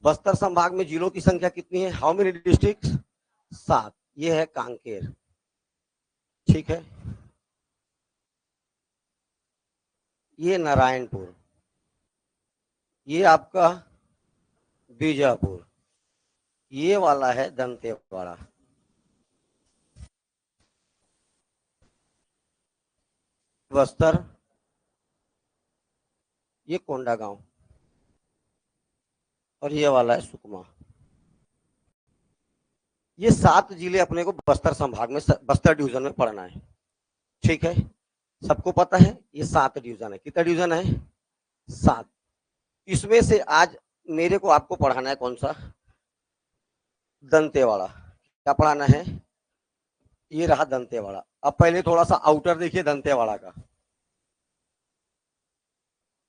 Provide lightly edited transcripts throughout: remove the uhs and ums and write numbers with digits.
बस्तर संभाग में जिलों की संख्या कितनी है? How many district? 7। ये है कांकेर, ठीक है। ये नारायणपुर, ये आपका बीजापुर, ये वाला है दंतेवाड़ा। बस्तर, ये कोंडागांव, और ये वाला है सुकमा। ये 7 जिले अपने को बस्तर संभाग में, बस्तर डिवीजन में पढ़ना है, ठीक है। सबको पता है ये 7 डिवीजन है। कितना डिवीजन है? 7। इसमें से आज मेरे को आपको पढ़ाना है कौन सा? दंतेवाड़ा। क्या पढ़ाना है? ये रहा दंतेवाड़ा। अब पहले थोड़ा सा आउटर देखिए दंतेवाड़ा का।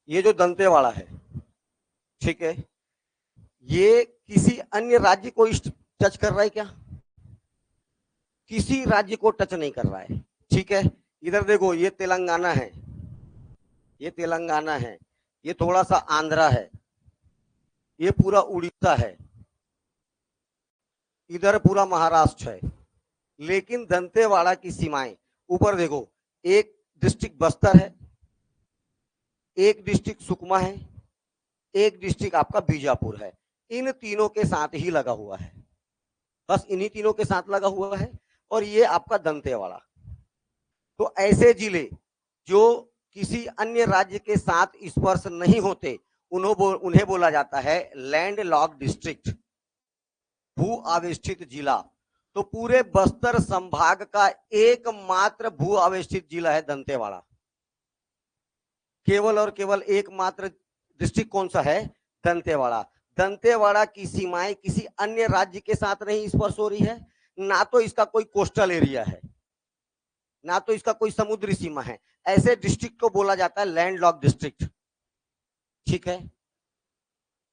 ये जो दंतेवाड़ा है, ठीक है, ये किसी अन्य राज्य को टच कर रहा है क्या? किसी राज्य को टच नहीं कर रहा है, ठीक है। इधर देखो, ये तेलंगाना है, ये तेलंगाना है, ये थोड़ा सा आंध्रा है, ये पूरा उड़ीसा है, इधर पूरा महाराष्ट्र है। लेकिन दंतेवाड़ा की सीमाएं, ऊपर देखो, एक डिस्ट्रिक्ट बस्तर है, एक डिस्ट्रिक्ट सुकमा है, एक डिस्ट्रिक्ट आपका बीजापुर है। इन तीनों के साथ ही लगा हुआ है, बस इन्हीं तीनों के साथ लगा हुआ है। और ये आपका दंतेवाड़ा। तो ऐसे जिले जो किसी अन्य राज्य के साथ स्पर्श नहीं होते, उन्हें बोला जाता है लैंड लॉक डिस्ट्रिक्ट, भू आवेष्टित जिला। तो पूरे बस्तर संभाग का एकमात्र भू आवेष्टित जिला है दंतेवाड़ा। केवल और केवल एकमात्र डिस्ट्रिक्ट कौन सा है? दंतेवाड़ा। दंतेवाड़ा की सीमाएं किसी अन्य राज्य के साथ नहीं स्पर्श हो रही है, ना तो इसका कोई कोस्टल एरिया है, ना तो इसका कोई समुद्री सीमा है। ऐसे डिस्ट्रिक्ट को बोला जाता है लैंड लॉक डिस्ट्रिक्ट, ठीक है।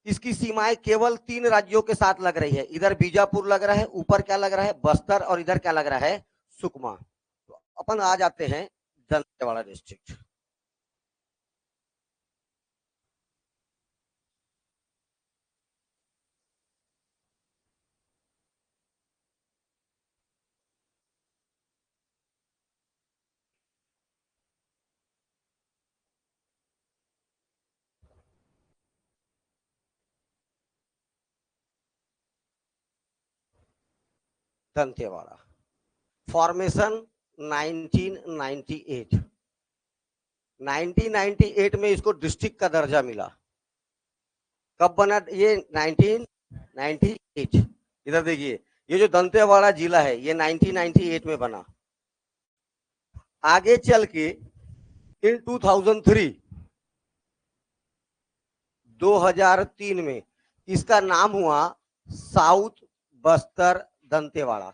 इसकी सीमाएं केवल 3 राज्यों के साथ लग रही है। इधर बीजापुर लग रहा है, ऊपर क्या लग रहा है? बस्तर, और इधर क्या लग रहा है? सुकमा। तो अपन आ जाते हैं दंतेवाड़ा डिस्ट्रिक्ट। दंतेवाड़ा फॉर्मेशन 1998। 1998 में इसको डिस्ट्रिक्ट का दर्जा मिला। कब बना ये? 1998। इधर देखिए, ये जो दंतेवाड़ा जिला है ये 1998 में बना। आगे चल के इन 2003 में इसका नाम हुआ साउथ बस्तर दंतेवाड़ा।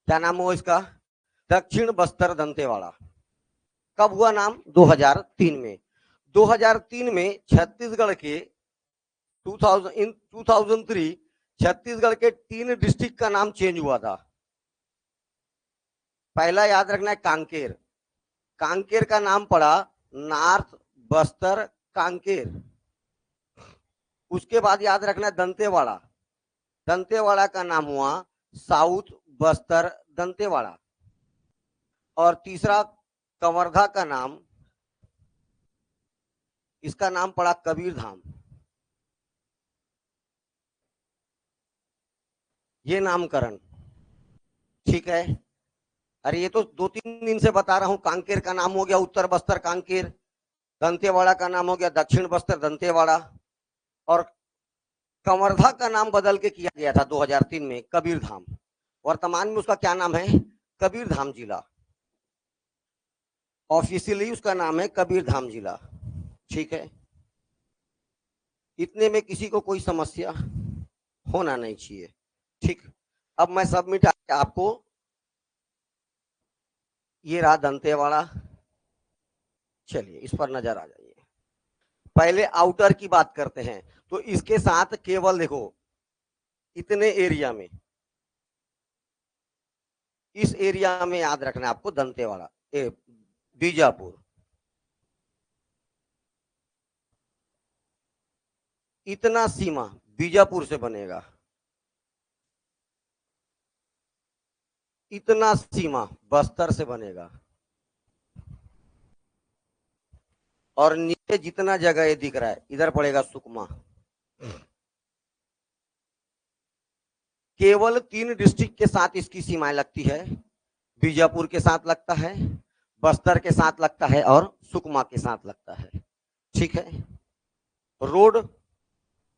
क्या नाम हुआ इसका? दक्षिण बस्तर दंतेवाड़ा। कब हुआ नाम? 2003 में। 2003 में छत्तीसगढ़ के 2003 छत्तीसगढ़ के 3 डिस्ट्रिक्ट का नाम चेंज हुआ था। पहला याद रखना है कांकेर। कांकेर का नाम पड़ा नॉर्थ बस्तर कांकेर। उसके बाद याद रखना है दंतेवाड़ा। दंतेवाड़ा का नाम हुआ साउथ बस्तर दंतेवाड़ा। और तीसरा कवर्धा का नाम, इसका नाम पड़ा कबीरधाम। ये नामकरण, ठीक है। अरे ये तो 2-3 दिन से बता रहा हूं। कांकेर का नाम हो गया उत्तर बस्तर कांकेर, दंतेवाड़ा का नाम हो गया दक्षिण बस्तर दंतेवाड़ा, और कवर्धा का नाम बदल के किया गया था 2003 में कबीरधाम। वर्तमान में उसका क्या नाम है? कबीरधाम जिला। ऑफिशियली उसका नाम है कबीरधाम जिला, ठीक है। इतने में किसी को कोई समस्या होना नहीं चाहिए, ठीक। अब मैं सबमिट आपको, ये रहा दंतेवाड़ा। चलिए इस पर नजर आ जाइए। पहले आउटर की बात करते हैं। तो इसके साथ केवल देखो इतने एरिया में, इस एरिया में याद रखना है आपको दंतेवाड़ा, बीजापुर, इतना सीमा बीजापुर से बनेगा, इतना सीमा बस्तर से बनेगा, और नीचे जितना जगह ये दिख रहा है इधर पड़ेगा सुकमा। केवल 3 डिस्ट्रिक्ट के साथ इसकी सीमाएं लगती है, बीजापुर के साथ लगता है, बस्तर के साथ लगता है और सुकमा के साथ लगता है। ठीक है, रोड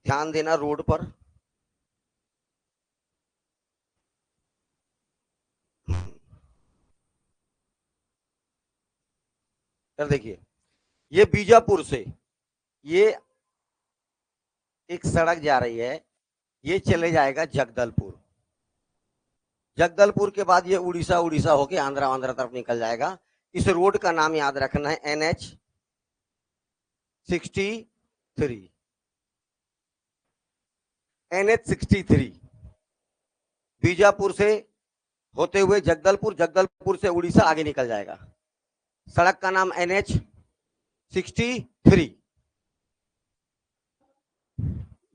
ध्यान देना, रोड पर देखिए, ये बीजापुर से ये एक सड़क जा रही है, ये चले जाएगा जगदलपुर, जगदलपुर के बाद ये उड़ीसा, उड़ीसा होके आंध्रा, आंध्रा तरफ निकल जाएगा। इस रोड का नाम याद रखना है NH63, NH63। बीजापुर से होते हुए जगदलपुर, जगदलपुर से उड़ीसा आगे निकल जाएगा। सड़क का नाम NH63।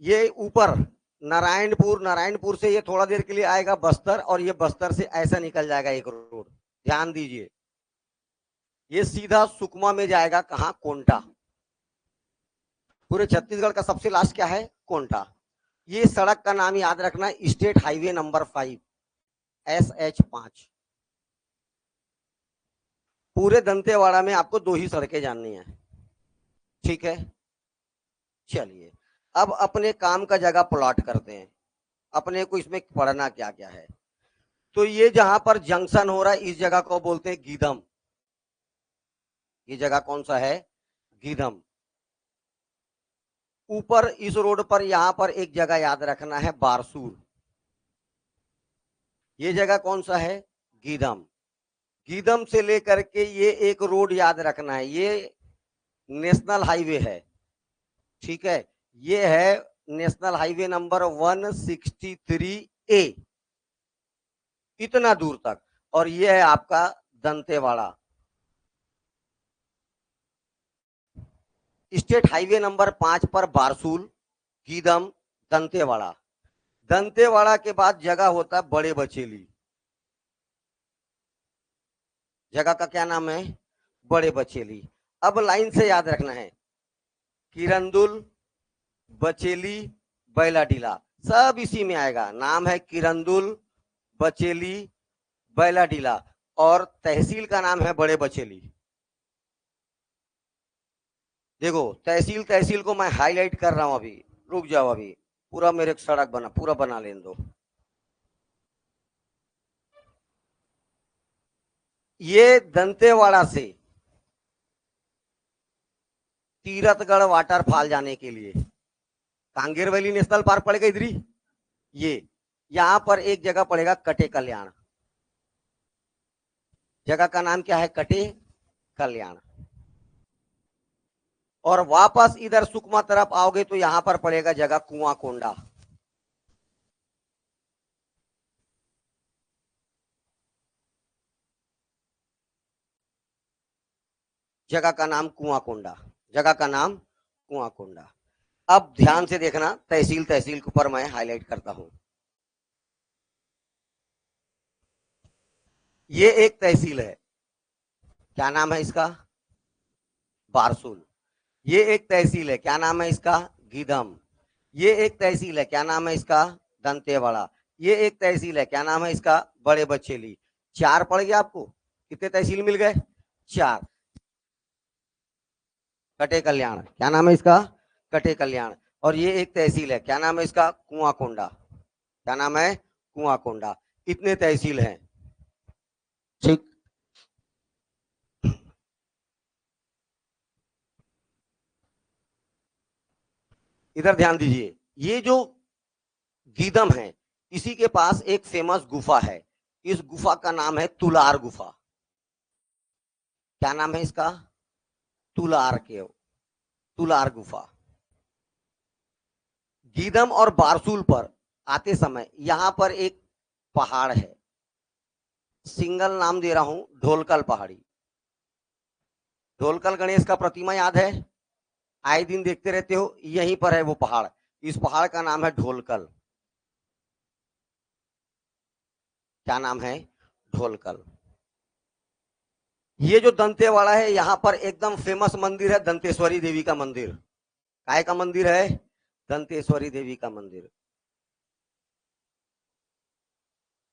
ये ऊपर नारायणपुर, नारायणपुर से ये थोड़ा देर के लिए आएगा बस्तर, और ये बस्तर से ऐसा निकल जाएगा एक रोड, ध्यान दीजिए, ये सीधा सुकमा में जाएगा। कहां? कोंटा। पूरे छत्तीसगढ़ का सबसे लास्ट क्या है? कोंटा। ये सड़क का नाम याद रखना है स्टेट हाईवे नंबर 5, SH5। पूरे दंतेवाड़ा में आपको 2 ही सड़कें जाननी है। ठीक है, चलिए अब अपने काम का जगह प्लॉट करते हैं, अपने को इसमें पढ़ना क्या क्या है। तो ये जहां पर जंक्शन हो रहा है इस जगह को बोलते हैं गीदम। ये जगह कौन सा है? गीदम। ऊपर इस रोड पर यहां पर एक जगह याद रखना है बारसूर। ये जगह कौन सा है? गीदम। गीदम से लेकर के ये एक रोड याद रखना है, ये नेशनल हाईवे है। ठीक है, ये है नेशनल हाईवे नंबर 163A, इतना दूर तक। और ये है आपका दंतेवाड़ा। स्टेट हाईवे नंबर 5 पर बारसूल, गीदम, दंतेवाड़ा। दंतेवाड़ा के बाद जगह होता है बड़े बचेली। जगह का क्या नाम है? बड़े बचेली। अब लाइन से याद रखना है, किरंदुल, बचेली, बैलाडीला, सब इसी में आएगा। नाम है किरंदुल, बचेली, बैलाडीला, और तहसील का नाम है बड़े बचेली। देखो तहसील, तहसील को मैं हाईलाइट कर रहा हूं अभी, रुक जाओ, अभी पूरा मेरे सड़क बना, पूरा बना लेने दो। ये दंतेवाड़ा से तीरथगढ़ वाटरफॉल जाने के लिए कांगेर वैली नेशनल पार्क पड़ेगा इधर ही। ये यहां पर एक जगह पड़ेगा कटे कल्याण। जगह का नाम क्या है? कटे कल्याण। और वापस इधर सुकमा तरफ आओगे तो यहां पर पड़ेगा जगह कुआं कोंडा। जगह का नाम कुआं कोंडा, जगह का नाम कुआं कोंडा। अब ध्यान से देखना, तहसील, तहसील के ऊपर मैं हाईलाइट करता हूं। ये एक तहसील है, क्या नाम है इसका? बारसूल। ये एक तहसील है, क्या नाम है इसका? गीदम। ये एक तहसील है, क्या नाम है इसका? दंतेवाड़ा। ये एक तहसील है, क्या नाम है इसका? बड़े बचेली। 4 पड़ गया आपको। कितने तहसील मिल गए? 4। कटे कल्याण, क्या नाम है इसका? कटे कल्याण। और ये एक तहसील है, क्या नाम है इसका? कुआं कोंडा। क्या नाम है? कुआं कोंडा। इतने तहसील हैं। ठीक, इधर ध्यान दीजिए, ये जो गीदम है इसी के पास एक फेमस गुफा है। इस गुफा का नाम है तुलार गुफा। क्या नाम है इसका? तुलार केव, तुलार गुफा। गीदम और बारसूल पर आते समय यहां पर एक पहाड़ है, सिंगल नाम दे रहा हूं, ढोलकल पहाड़ी। ढोलकल गणेश का प्रतिमा याद है? आए दिन देखते रहते हो, यहीं पर है वो पहाड़। इस पहाड़ का नाम है ढोलकल। क्या नाम है? ढोलकल। ये जो दंतेवाड़ा है, यहां पर एकदम फेमस मंदिर है दंतेश्वरी देवी का मंदिर। काय का मंदिर है? दंतेश्वरी देवी का मंदिर।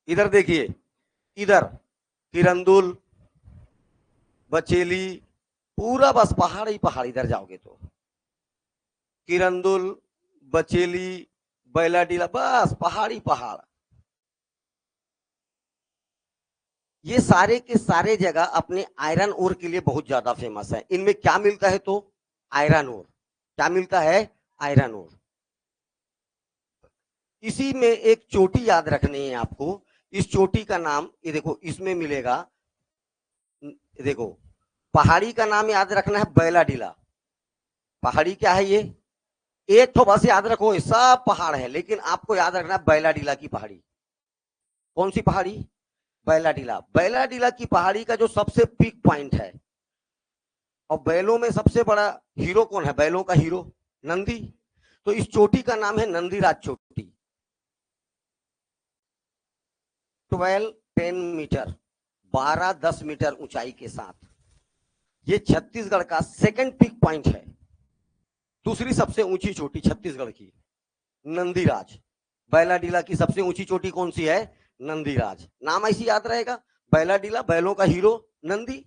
इधर देखिए, इधर किरंदुल, बचेली, पूरा बस पहाड़ ही पहाड़। इधर जाओगे तो किरंदुल, बचेली, बैलाडीला, बस पहाड़ी पहाड़। ये सारे के सारे जगह अपने आयरन ओर के लिए बहुत ज्यादा फेमस है। इनमें क्या मिलता है? तो आयरन ओर। क्या मिलता है? Iron ore. इसी में एक चोटी याद रखनी है आपको। इस चोटी का नाम, ये देखो इसमें मिलेगा, देखो पहाड़ी का नाम याद रखना है बैलाडीला। पहाड़ी क्या है ये? एक तो बस याद रखो, ये सब पहाड़ है, लेकिन आपको याद रखना है बैलाडीला की पहाड़ी। कौन सी पहाड़ी? बैलाडीला। बैलाडीला की पहाड़ी का जो सबसे पीक पॉइंट है, और बैलों में सबसे बड़ा हीरो कौन है? बैलों का हीरो नंदी। तो इस चोटी का नाम है नंदीराज चोटी। 12-10 मीटर, 12-10 मीटर ऊंचाई के साथ ये छत्तीसगढ़ का सेकंड पीक पॉइंट है। दूसरी सबसे ऊंची चोटी छत्तीसगढ़ की नंदीराज। बैलाडीला की सबसे ऊंची चोटी कौन सी है? नंदीराज। नाम ऐसी याद रहेगा, बैलाडीला, बैलों का हीरो नंदी,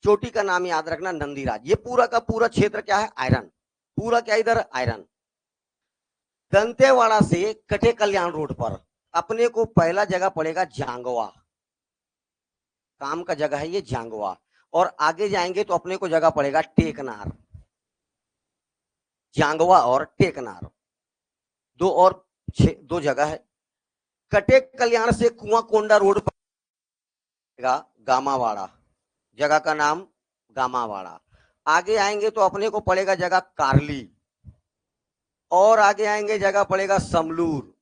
चोटी का नाम याद रखना नंदीराज। ये पूरा का पूरा क्षेत्र क्या है? आयरन। पूरा क्या इधर? आयरन। दंतेवाड़ा से कटे कल्याण रोड पर अपने को पहला जगह पड़ेगा जांगवा। काम का जगह है ये जांगवा। और आगे जाएंगे तो अपने को जगह पड़ेगा टेकनार। जांगवा और टेकनार, दो जगह है। कटे कल्याण से कुआं कोंडा रोड पर गामावाड़ा, जगह का नाम गामावाड़ा। आगे आएंगे तो अपने को पड़ेगा जगह कारली, और आगे आएंगे जगह पड़ेगा समलूर,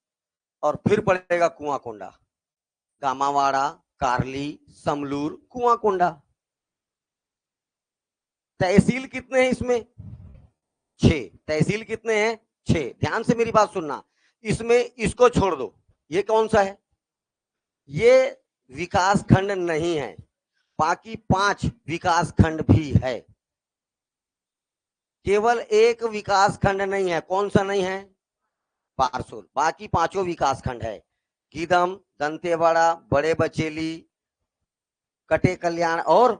और फिर पड़ेगा कुआं कोंडा। गामावाड़ा, कारली, समलूर, कुआं कोंडा। तहसील कितने हैं इसमें? 6 तहसील कितने हैं? 6। ध्यान से मेरी बात सुनना, इसमें इसको छोड़ दो। ये कौन सा है? ये विकास खंड नहीं है। बाकी 5 विकास खंड भी है। केवल एक विकास खंड नहीं है। कौन सा नहीं है? पारसुल। बाकी 5 विकास खंड है। गीदम, दंतेवाड़ा, बड़े बचेली, कटे कल्याण और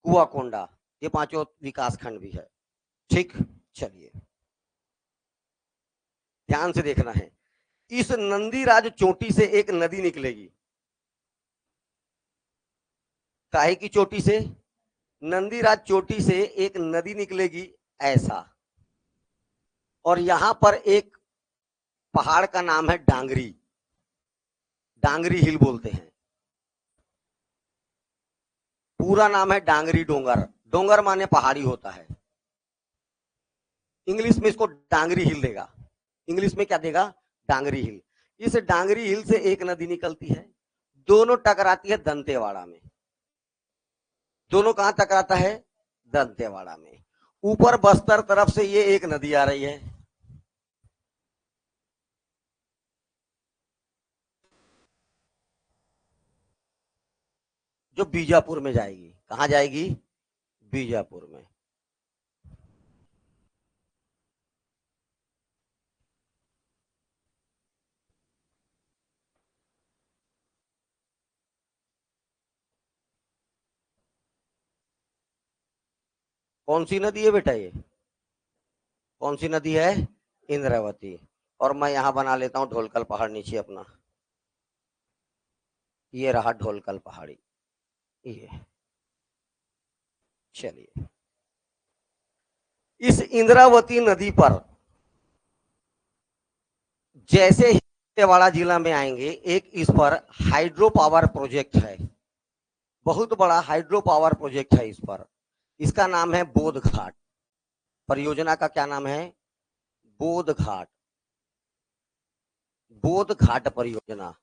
कुआकोंडा, ये 5 विकास खंड भी है। ठीक, चलिए ध्यान से देखना है। इस नंदीराज चोटी से एक नदी निकलेगी। काहे की चोटी से? नंदीराज चोटी से एक नदी निकलेगी ऐसा। और यहां पर एक पहाड़ का नाम है डांगरी। डांगरी हिल बोलते हैं। पूरा नाम है डांगरी डोंगर। डोंगर माने पहाड़ी होता है। इंग्लिश में इसको डांगरी हिल देगा। इंग्लिश में क्या देगा? डांगरी हिल। इस डांगरी हिल से एक नदी निकलती है, दोनों टकराती है दंतेवाड़ा में। दोनों कहां टकराता है? दंतेवाड़ा में। ऊपर बस्तर तरफ से ये एक नदी आ रही है, जो बीजापुर में जाएगी। कहां जाएगी? बीजापुर में। कौन सी नदी है बेटा ये? कौन सी नदी है? इंद्रावती। और मैं यहां बना लेता हूं ढोलकल पहाड़ नीचे अपना। ये रहा ढोलकल पहाड़ी। ये, चलिए, इस इंद्रावती नदी पर जैसे ही दंतेवाड़ा जिला में आएंगे, एक इस पर हाइड्रो पावर प्रोजेक्ट है। बहुत बड़ा हाइड्रो पावर प्रोजेक्ट है इस पर। इसका नाम है बोध घाट। परियोजना का क्या नाम है? बोध घाट। बोध घाट परियोजना।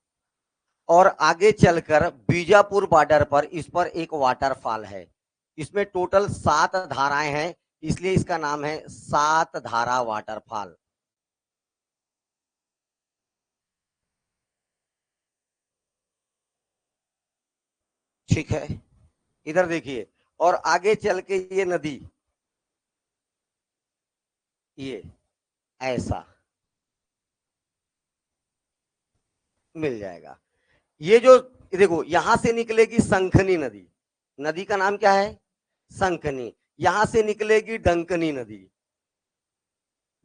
और आगे चलकर बीजापुर बॉर्डर पर इस पर एक वाटरफॉल है। इसमें टोटल 7 धाराएं हैं, इसलिए इसका नाम है 7 धारा वाटरफॉल। ठीक है, इधर देखिए, और आगे चल के ये नदी, ये ऐसा मिल जाएगा। ये जो देखो, यहां से निकलेगी संखनी नदी, नदी का नाम क्या है? संखनी। यहां से निकलेगी डंकनी नदी,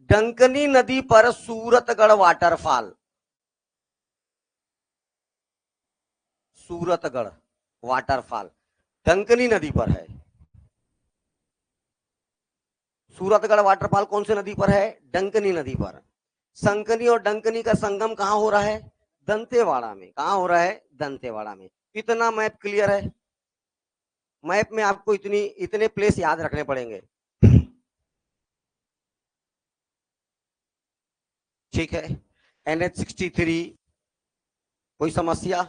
डंकनी नदी पर सूरतगढ़ वाटरफॉल, सूरतगढ़ वाटरफॉल डंकनी नदी पर है। सूरतगढ़ वाटरफॉल कौन सी नदी पर है? डंकनी नदी पर। संकनी और डंकनी का संगम कहां हो रहा है? दंतेवाड़ा में। कहां हो रहा है? दंतेवाड़ा में। इतना मैप क्लियर है? मैप में आपको इतने प्लेस याद रखने पड़ेंगे। ठीक है, NH63, कोई समस्या?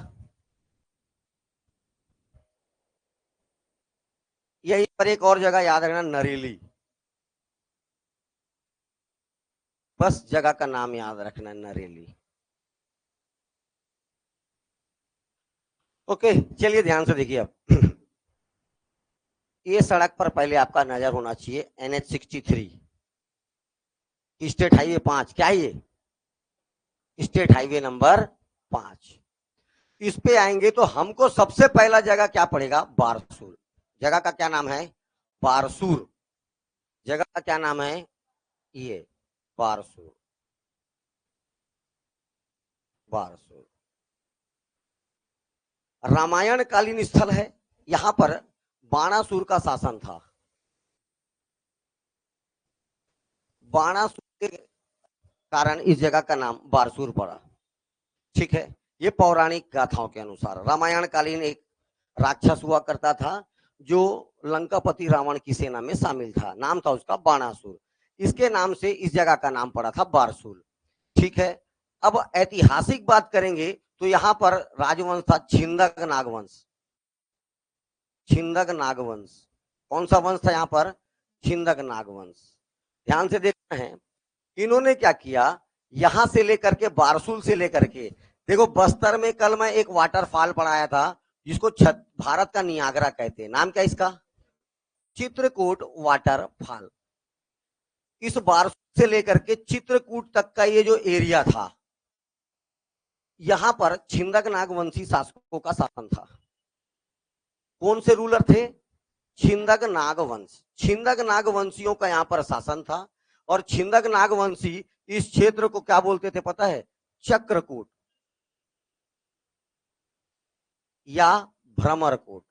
यहीं पर एक और जगह याद रखना, नरेली, बस जगह का नाम याद रखना, नरेली। ओके, चलिए ध्यान से देखिए अब। ये सड़क पर पहले आपका नजर होना चाहिए, NH63, स्टेट हाईवे 5। क्या है ये? State highway number 5। इस पे आएंगे तो हमको सबसे पहला जगह क्या पड़ेगा? बारसूर। जगह का क्या नाम है? बारसूर। जगह का क्या नाम है? ये बारसूर, बारसूर रामायण कालीन स्थल है। यहां पर बाणासुर का शासन था। बाणासुर के कारण इस जगह का नाम बारसूर पड़ा। ठीक है, ये पौराणिक गाथाओं के अनुसार रामायण कालीन एक राक्षस हुआ करता था जो लंकापति रावण की सेना में शामिल था। नाम था उसका बाणासुर। इसके नाम से इस जगह का नाम पड़ा था बारसूर। ठीक है, अब ऐतिहासिक बात करेंगे तो यहां पर राजवंश था छिंदक नागवंश। छिंदक नागवंश, कौन सा वंश था यहां पर? छिंदक नागवंश। ध्यान से देखना है, इन्होंने क्या किया, यहां से लेकर के बारसूल से लेकर के, देखो बस्तर में कल मैं एक वाटरफॉल पढ़ाया था जिसको भारत का नियाग्रा कहते हैं। नाम क्या इसका? चित्रकूट वाटरफॉल। इस बारसूल से लेकर के चित्रकूट तक का ये जो एरिया था, यहां पर छिंदक नागवंशी शासकों का शासन था। कौन से रूलर थे? छिंदक नागवंश। छिंदक नागवंशियों का यहां पर शासन था। और छिंदक नागवंशी इस क्षेत्र को क्या बोलते थे पता है? चक्रकूट या भ्रमरकोट।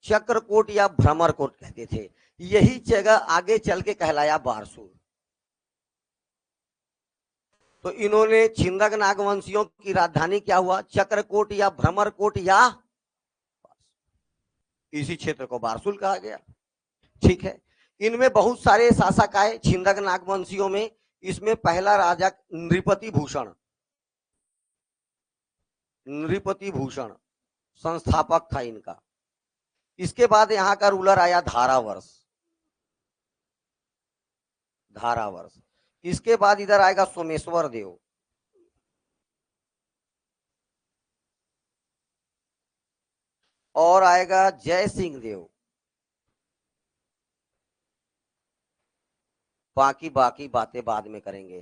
चक्रकोट या भ्रमरकोट कहते थे। यही जगह आगे चल के कहलाया बारसूर। तो इन्होंने छिंदक नागवंशियों की राजधानी क्या हुआ? चक्रकोट या भ्रमरकोट, या इसी क्षेत्र को बारसूल कहा गया। ठीक है, इनमें बहुत सारे शासक आए छिंदक नागवंशियों में। इसमें पहला राजा नृपति भूषण, नृपति भूषण संस्थापक था इनका। इसके बाद यहां का रूलर आया धारावर्ष, धारावर्ष। इसके बाद इधर आएगा सोमेश्वर देव। और आएगा जय सिंह देव। बाकी बाकी बातें बाद में करेंगे।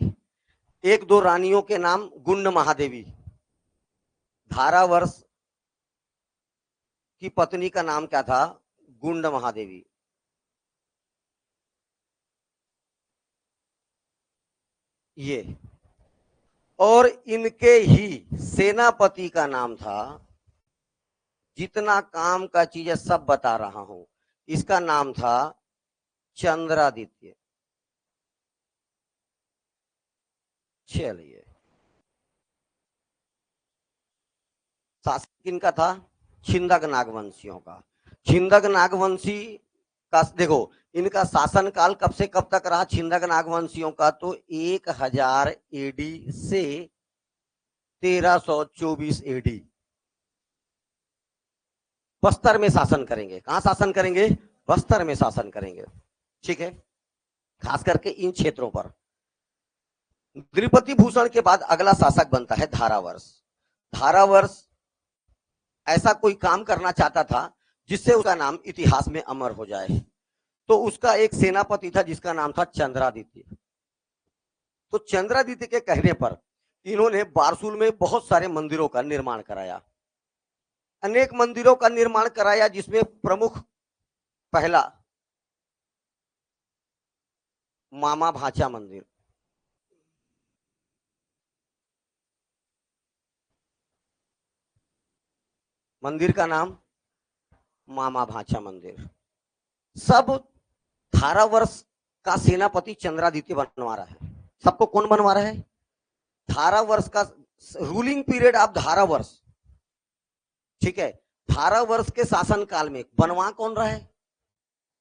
एक दो रानियों के नाम, गुंड महादेवी। धारावर्ष की पत्नी का नाम क्या था? गुंड महादेवी। ये, और इनके ही सेनापति का नाम था, जितना काम का चीज है सब बता रहा हूं, इसका नाम था चंद्रादित्य। चलिए, शासक इनका था छिंदक नागवंशियों का। छिंदक नागवंशी का देखो, इनका शासन काल कब से कब तक रहा छिंदक नागवंशियों का? तो 1000 एडी से 1324 एडी। बस्तर में शासन करेंगे। कहां शासन करेंगे? बस्तर में शासन करेंगे। ठीक है, खास करके इन क्षेत्रों पर। नृपति भूषण के बाद अगला शासक बनता है धारावर्ष। धारावर्ष ऐसा कोई काम करना चाहता था जिससे उसका नाम इतिहास में अमर हो जाए। तो उसका एक सेनापति था जिसका नाम था चंद्रादित्य। तो चंद्रादित्य के कहने पर इन्होंने बारसूल में बहुत सारे मंदिरों का निर्माण कराया, अनेक मंदिरों का निर्माण कराया, जिसमें प्रमुख पहला मामा भाचा मंदिर। मंदिर का नाम मामा भाचा मंदिर। सब 18 वर्ष का सेनापति चंद्रादित्य बनवा रहा है। सबको कौन बनवा रहा है? 18 वर्ष का रूलिंग पीरियड आप 18 वर्ष, ठीक है। 18 वर्ष के शासन काल में बनवा कौन रहा है?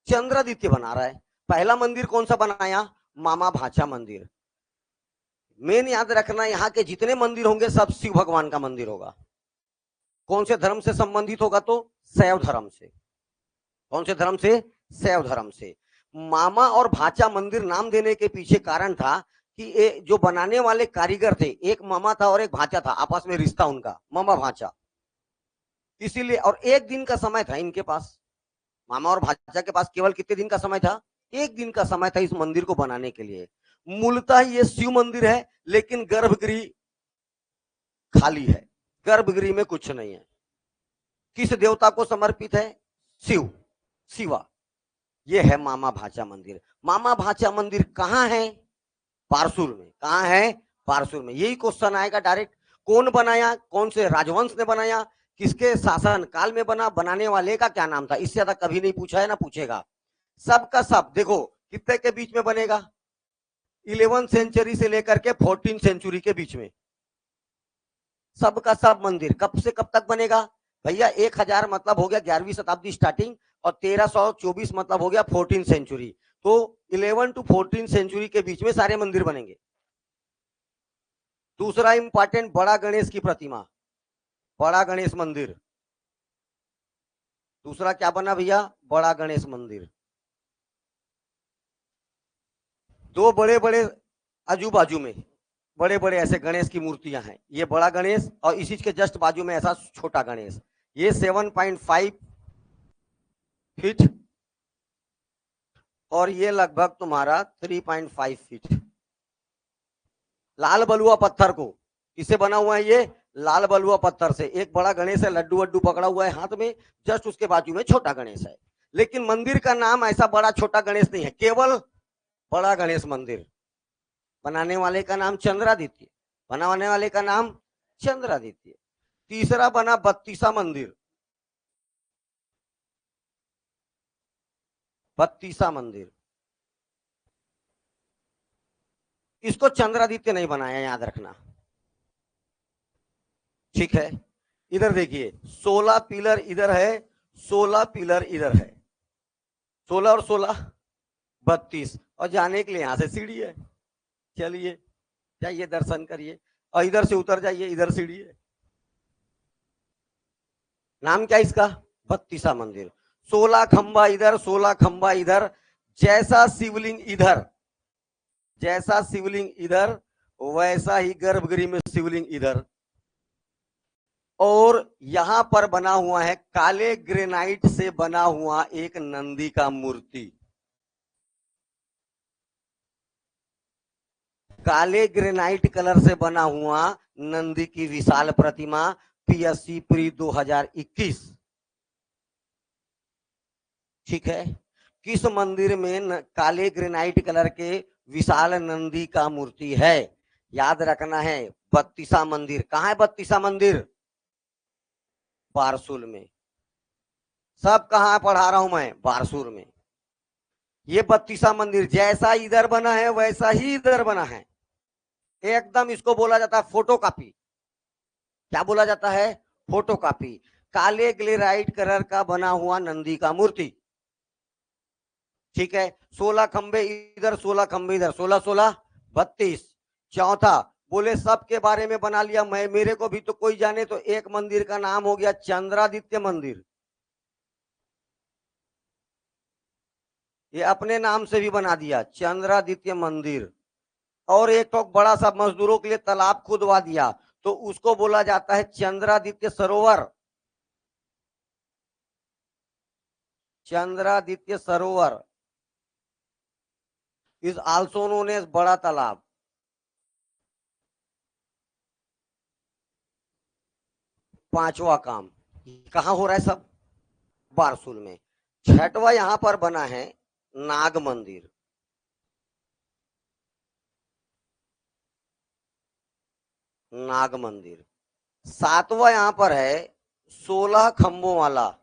चंद्रादित्य बना रहा है। पहला मंदिर कौन सा बनाया? मामा भाचा मंदिर। मेन याद रखना, यहाँ के जितने मंदिर होंगे सब शिव भगवान का मंदिर होगा। कौन से धर्म से संबंधित होगा? तो शैव धर्म से। कौन से धर्म से? शैव धर्म से। मामा और भाचा मंदिर नाम देने के पीछे कारण था कि जो बनाने वाले कारीगर थे, एक मामा था और एक भाचा था, आपस में रिश्ता उनका मामा भाचा, इसीलिए। और एक दिन का समय था इनके पास, मामा और भाचा के पास केवल कितने दिन का समय था? एक दिन का समय था इस मंदिर को बनाने के लिए। मूलतः ये शिव मंदिर है, लेकिन गर्भगृह खाली है, गर्भगृह में कुछ नहीं है। किस देवता को समर्पित है? शिव, शिवा। ये है मामा भाचा मंदिर। मामा भाचा मंदिर कहाँ है? बारसूर में। कहाँ है? बारसूर में। यही क्वेश्चन आएगा डायरेक्ट। कौन बनाया? कौन से राजवंश ने बनाया? किसके शासन काल में बना? बनाने वाले का क्या नाम था? इससे ज्यादा कभी नहीं पूछा है, ना पूछेगा। सब का सब देखो कितने के बीच में बनेगा? 11वीं सेंचुरी से लेकर के 14वीं सेंचुरी के बीच में सबका सब मंदिर कब से कब तक बनेगा भैया? 1000 मतलब हो गया 11वीं शताब्दी स्टार्टिंग, और 1324 मतलब हो गया 14वीं सेंचुरी। तो 11 to 14 सेंचुरी के बीच में सारे मंदिर बनेंगे। दूसरा इंपॉर्टेंट, बड़ा गणेश की प्रतिमा, बड़ा गणेश मंदिर। दूसरा क्या बना भैया? बड़ा गणेश मंदिर। दो बड़े बड़े आजू बाजू में बड़े बड़े ऐसे गणेश की मूर्तियां हैं। ये बड़ा गणेश और इसी के जस्ट बाजू में ऐसा छोटा गणेश। ये 7.5 फीट और ये लगभग तुम्हारा 3.5 फीट। लाल बलुआ पत्थर को किसे बना हुआ है? ये लाल बलुआ पत्थर से। एक बड़ा गणेश है, लड्डू वड्डू पकड़ा हुआ है हाथ में, जस्ट उसके बाजू में छोटा गणेश है। लेकिन मंदिर का नाम ऐसा बड़ा छोटा गणेश नहीं है, केवल बड़ा गणेश मंदिर। बनाने वाले का नाम चंद्रादित्य, बनाने वाले का नाम चंद्रादित्य। तीसरा बना बत्तीसा मंदिर। बत्तीसा मंदिर, इसको चंद्रादित्य नहीं बनाया, याद रखना, ठीक है। इधर देखिए 16 पिलर इधर है, 16 पिलर इधर है, 16 और 16 32, और जाने के लिए यहां से सीढ़ी है। चलिए जाइए दर्शन करिए, और इधर से उतर जाइए, इधर सीढ़ी है। नाम क्या इसका? बत्तीसा मंदिर। 16 खंबा इधर, 16 खंबा इधर, जैसा शिवलिंग इधर, जैसा शिवलिंग इधर वैसा ही गर्भगृह में शिवलिंग इधर। और यहां पर बना हुआ है काले ग्रेनाइट से बना हुआ एक नंदी का मूर्ति। काले ग्रेनाइट कलर से बना हुआ नंदी की विशाल प्रतिमा, पीएससी प्री 2021, ठीक है। किस मंदिर में काले ग्रेनाइट कलर के विशाल नंदी का मूर्ति है? याद रखना है, बत्तीसा मंदिर। कहां है बत्तीसा मंदिर? बारसूल में। सब कहां पढ़ा रहा हूं मैं? बारसूल में। ये बत्तीसा मंदिर जैसा इधर बना है वैसा ही इधर बना है, एकदम। इसको बोला जाता है फोटो कॉपी। क्या बोला जाता है? Photo copy. काले ग्लेराइट कलर का बना हुआ नंदी का मूर्ति, ठीक है। 16 खंबे इधर, 16 खंबे इधर, 16 16 32। चौथा बोले सबके बारे में बना लिया मैं, मेरे को भी तो कोई जाने, तो एक मंदिर का नाम हो गया चंद्रादित्य मंदिर। ये अपने नाम से भी बना दिया चंद्रादित्य मंदिर। और एक तो बड़ा सा मजदूरों के लिए तालाब खुदवा दिया, तो उसको बोला जाता है चंद्रादित्य सरोवर। चंद्रादित्य सरोवर इज आल्सो नोन एज बड़ा तालाब। पांचवा काम कहां हो रहा है सब? बारसूल में। छठवा यहां पर बना है नाग मंदिर। नाग मंदिर। सातवां यहां पर है 16 खंभों वाला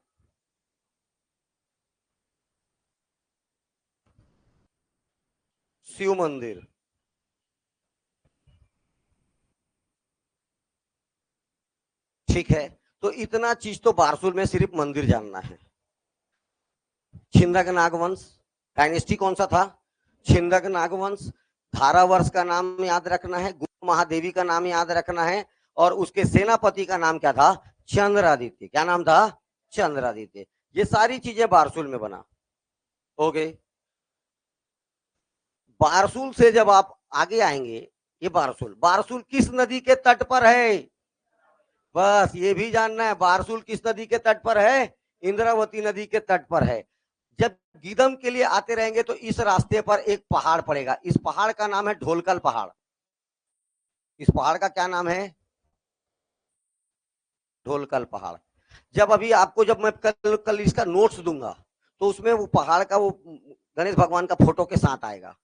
शिव मंदिर। ठीक है, तो इतना चीज तो बारसूल में सिर्फ मंदिर जानना है। छिंदक नागवंश डायनेस्टी कौन सा था? छिंदक नागवंश। धारावर्ष का नाम याद रखना है, गुप्त महादेवी का नाम याद रखना है, और उसके सेनापति का नाम क्या था? चंद्रादित्य। क्या नाम था? चंद्रादित्य। ये सारी चीजें बारसूल में बना। ओके, बारसूल से जब आप आगे आएंगे, ये बारसूल, बारसूल किस नदी के तट पर है? बस ये भी जानना है, बारसूल किस नदी के तट पर है? इंद्रावती नदी के तट पर है। जब गीदम के लिए आते रहेंगे तो इस रास्ते पर एक पहाड़ पड़ेगा, इस पहाड़ का नाम है ढोलकल पहाड़। इस पहाड़ का क्या नाम है? ढोलकल पहाड़। जब अभी आपको जब मैं कल इसका नोट्स दूंगा तो उसमें वो पहाड़ का वो गणेश भगवान का फोटो के साथ आएगा।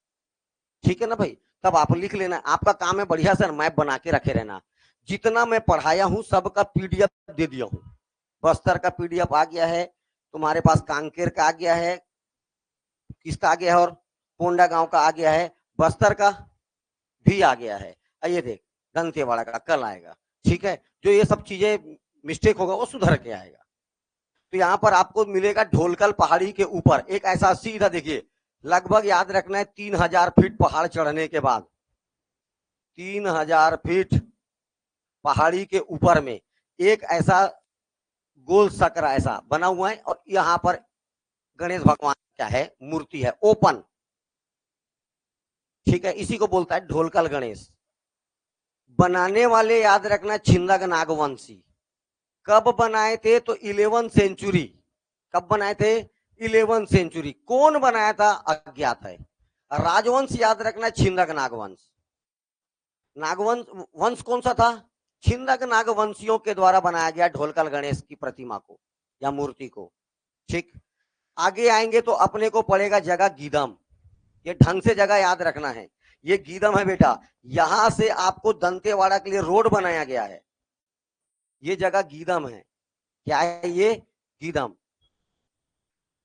ठीक है ना भाई? तब आप लिख लेना। आपका काम है बढ़िया से मैप बना के रखे रहना। जितना मैं पढ़ाया हूं सबका पीडीएफ दे दिया हूं। बस्तर का पीडीएफ आ गया है, तुम्हारे पास कांकेर का आ गया है, किसका आ गया है, और पोंडा गांव का आ गया है, बस्तर का भी आ गया है। ये देख, दंतेवाड़ा का कल आएगा। ठीक है, जो ये सब चीजें मिस्टेक होगा वो सुधर के आएगा। तो यहाँ पर आपको मिलेगा ढोलकल पहाड़ी के ऊपर एक ऐसा सीधा, देखिए लगभग याद रखना है 3000 फीट पहाड़ चढ़ने के बाद, 3000 फीट पहाड़ी के ऊपर में एक ऐसा गोल सकरा ऐसा बना हुआ है, और यहाँ पर गणेश भगवान क्या है? मूर्ति है, ओपन। ठीक है, इसी को बोलता है ढोलकल गणेश। बनाने वाले याद रखना छिंदक नागवंशी। कब बनाए थे? तो 11 सेंचुरी। कब बनाए थे? 11 सेंचुरी। कौन बनाया था? अज्ञात है। राजवंश याद रखना छिंदक नागवंश। नागवंश वंश कौन सा था? छिंदक नागवंशियों के द्वारा बनाया गया ढोलकल गणेश की प्रतिमा को या मूर्ति को। ठीक, आगे आएंगे तो अपने को पड़ेगा जगह गीदम। ये ढंग से जगह याद रखना है। ये गीदम है बेटा, यहां से आपको दंतेवाड़ा के लिए रोड बनाया गया है। ये जगह गीदम है। क्या है ये? गीदम।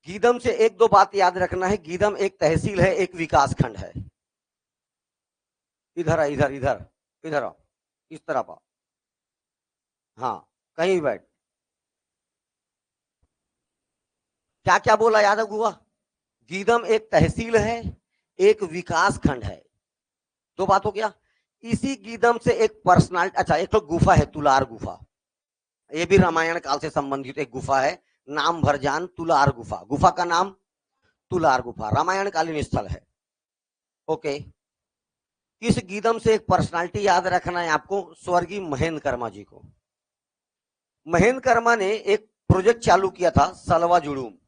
गीदम से एक दो बात याद रखना है। गीदम एक तहसील है, एक विकास खंड है। इधर इधर इधर इधर आओ, इस तरफ आओ। हाँ, कहीं बैठ। क्या क्या बोला याद हुआ? गीदम एक तहसील है, एक विकास खंड है। दो बात हो गया। इसी गीदम से एक पर्सनल, अच्छा एक तो गुफा है, तुलार गुफा। ये भी रामायण काल से संबंधित एक गुफा है, नाम भरजान तुलार गुफा। गुफा का नाम तुलार गुफा, रामायण कालीन स्थल है। ओके, इस गीदम से एक पर्सनालिटी याद रखना है आपको, स्वर्गीय महेंद्र कर्मा जी को। महेंद्र कर्मा ने एक प्रोजेक्ट चालू किया था, सलवा जुड़ूम।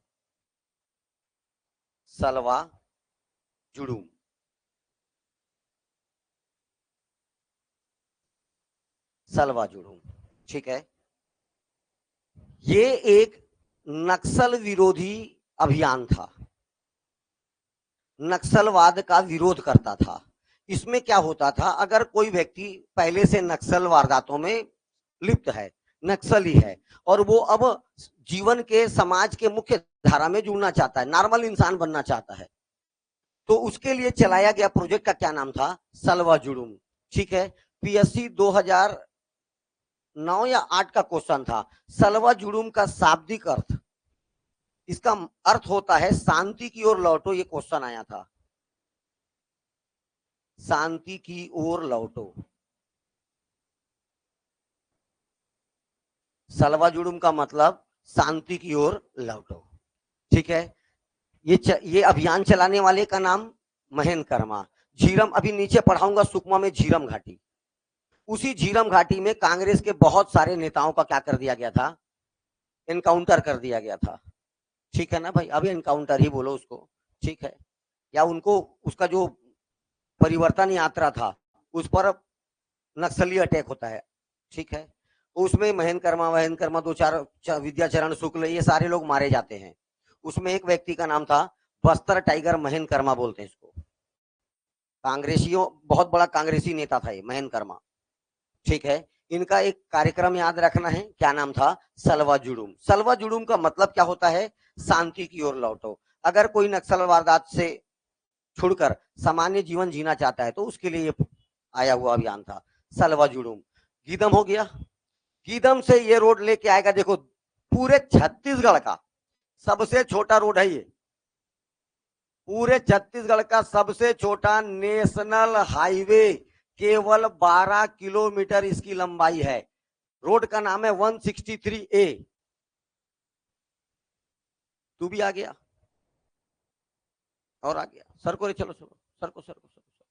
सलवा जुड़ूम। सलवा जुड़ूम। ठीक है, ये एक नक्सल विरोधी अभियान था, नक्सलवाद का विरोध करता था। इसमें क्या होता था, अगर कोई व्यक्ति पहले से नक्सल वारदातों में लिप्त है, नक्सली है, और वो अब जीवन के समाज के मुख्य धारा में जुड़ना चाहता है, नॉर्मल इंसान बनना चाहता है, तो उसके लिए चलाया गया प्रोजेक्ट का क्या नाम था? सलवा जुड़ूम। ठीक है, पीएससी 2009 या 8 का क्वेश्चन था। सलवा जुड़ूम का शाब्दिक अर्थ, इसका अर्थ होता है शांति की ओर लौटो। ये क्वेश्चन आया था, शांति की ओर लौटो। सलवा जुड़ूम का मतलब शांति की ओर लौटो। ठीक है, ये अभियान चलाने वाले का नाम महेंद्र कर्मा। झीरम, अभी नीचे पढ़ाऊंगा, सुकमा में झीरम घाटी। उसी झीरम घाटी में कांग्रेस के बहुत सारे नेताओं का क्या कर दिया गया था? एनकाउंटर कर दिया गया था। ठीक है ना भाई, अभी एनकाउंटर ही बोलो उसको, ठीक है। या उनको उसका जो परिवर्तन यात्रा था उस पर नक्सली अटैक होता है, ठीक है। उसमें महेंद्र कर्मा दो चार विद्याचरण शुक्ल ये सारे लोग मारे जाते हैं। उसमें एक व्यक्ति का नाम था बस्तर टाइगर महेंद्र कर्मा बोलते हैं इसको। कांग्रेसियों, बहुत बड़ा कांग्रेसी नेता था ये महेंद्र कर्मा, ठीक है। इनका एक कार्यक्रम याद रखना है, क्या नाम था, सलवा जुडूम। सलवा जुडूम का मतलब क्या होता है, शांति की ओर लौटो। अगर कोई नक्सल वारदात से छुड़कर सामान्य जीवन जीना चाहता है तो उसके लिए ये आया हुआ अभियान था, सलवा जुडूम। गीदम हो गया, गीदम से ये रोड लेके आएगा, देखो पूरे छत्तीसगढ़ का सबसे छोटा रोड है ये, पूरे छत्तीसगढ़ का सबसे छोटा नेशनल हाईवे, केवल 12 किलोमीटर इसकी लंबाई है। रोड का नाम है 163A। तू भी आ गया और आ गया, सर को चलो चलो, सर को सर को सर को,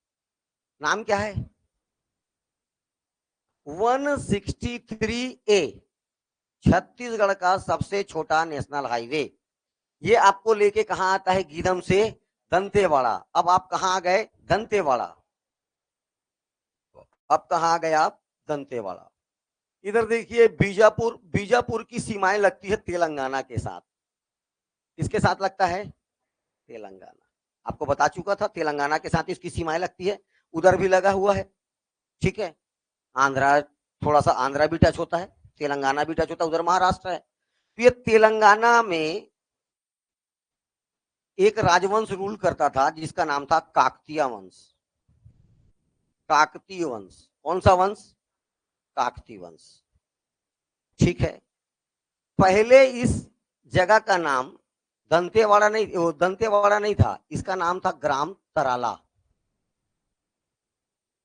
नाम क्या है, 163A, छत्तीसगढ़ का सबसे छोटा नेशनल हाईवे। ये आपको लेके कहां आता है, गीदम से दंतेवाड़ा। अब आप कहां आ गए, दंतेवाड़ा। अब कहां आ गए आप, दंतेवाड़ा। इधर देखिए बीजापुर, बीजापुर की सीमाएं लगती है तेलंगाना के साथ। किसके साथ लगता है, तेलंगाना। आपको बता चुका था तेलंगाना के साथ इसकी सीमाएं लगती है, उधर भी लगा हुआ है, ठीक है। आंध्रा, थोड़ा सा आंध्रा भी टच होता है, तेलंगाना भी टच होता है, उधर महाराष्ट्र है। तो ये तेलंगाना में एक राजवंश रूल करता था जिसका नाम था काकतीय वंश। काकतीय वंश, कौन सा वंश, काकतीय वंश, ठीक है। पहले इस जगह का नाम दंतेवाड़ा नहीं, दंतेवाड़ा नहीं था, इसका नाम था ग्राम तराला।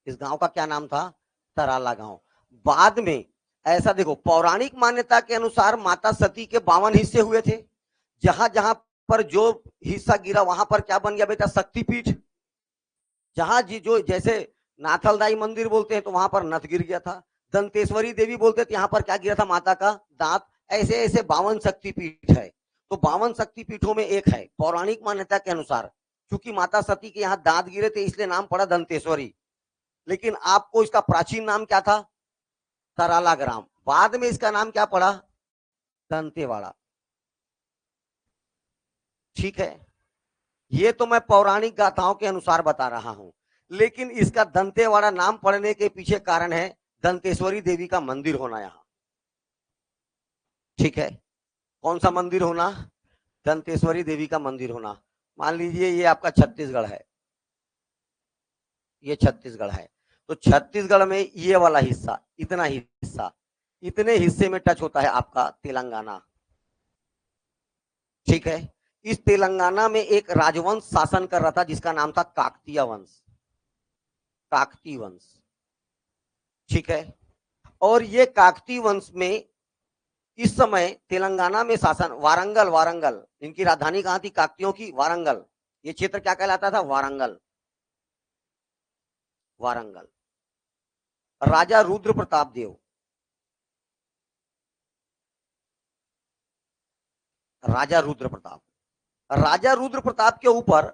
इस गांव का क्या नाम था, तराला गांव। बाद में ऐसा देखो, पौराणिक मान्यता के अनुसार माता सती के 52 हिस्से हुए थे। जहां जहां पर जो हिस्सा गिरा वहां पर क्या बन गया बेटा, शक्तिपीठ। जहां जी जो जैसे नाथलदाई मंदिर बोलते हैं तो वहां पर नथ गिर गया था, दंतेश्वरी देवी बोलते थे, यहाँ पर क्या गिरा था, माता का दांत। ऐसे ऐसे 52 शक्तिपीठ है। तो 52 शक्तिपीठों में एक है पौराणिक मान्यता के अनुसार। क्योंकि माता सती के यहाँ दांत गिरे थे इसलिए नाम पड़ा दंतेश्वरी। लेकिन आपको इसका प्राचीन नाम क्या था, तराला ग्राम। बाद में इसका नाम क्या पड़ा, दंतेवाड़ा, ठीक है। ये तो मैं पौराणिक गाथाओं के अनुसार बता रहा हूं, लेकिन इसका दंतेवाड़ा नाम पड़ने के पीछे कारण है दंतेश्वरी देवी का मंदिर होना यहां, ठीक है। कौन सा मंदिर होना, दंतेश्वरी देवी का मंदिर होना। मान लीजिए ये आपका छत्तीसगढ़ है, ये छत्तीसगढ़ है, तो छत्तीसगढ़ में ये वाला हिस्सा, इतना ही हिस्सा, इतने हिस्से में टच होता है आपका तेलंगाना, ठीक है। इस तेलंगाना में एक राजवंश शासन कर रहा था जिसका नाम था काकतीय वंश, काकतीय वंश, ठीक है। और ये काकतीय वंश में इस समय तेलंगाना में शासन, वारंगल, वारंगल इनकी राजधानी कहां थी, काकतियों की, वारंगल। ये क्षेत्र क्या कहलाता था, वारंगल, वारंगल। राजा रुद्र प्रताप देव, राजा रुद्र प्रताप, राजा रुद्र प्रताप के ऊपर,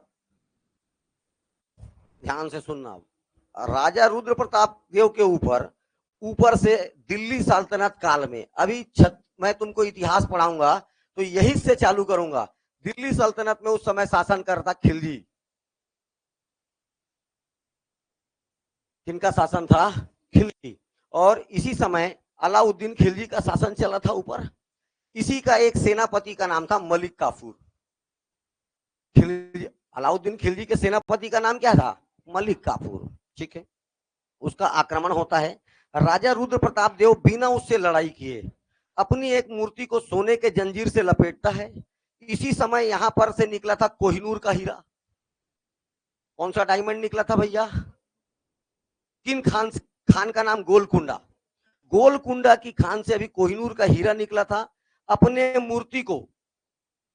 ध्यान से सुनना, राजा रुद्र प्रताप देव के ऊपर ऊपर से दिल्ली सल्तनत काल में, अभी मैं तुमको इतिहास पढ़ाऊंगा तो यही से चालू करूंगा। दिल्ली सल्तनत में उस समय शासन करता खिलजी। किनका शासन था, खिलजी। और इसी समय अलाउद्दीन खिलजी का शासन चला था ऊपर। इसी का एक सेनापति का नाम था मलिक काफूर। खिलजी, अलाउद्दीन खिलजी के सेनापति का नाम क्या था, मलिक काफूर, ठीक है। उसका आक्रमण होता है। राजा रुद्र प्रताप देव बिना उससे लड़ाई किए अपनी एक मूर्ति को सोने के जंजीर से लपेटता है। इसी समय यहां पर से निकला था कोहिनूर का हीरा। कौन सा डायमंड निकला था भैया, किन खान, खान का नाम गोलकुंडा, गोलकुंडा की खान से अभी कोहिनूर का हीरा निकला था। अपने मूर्ति को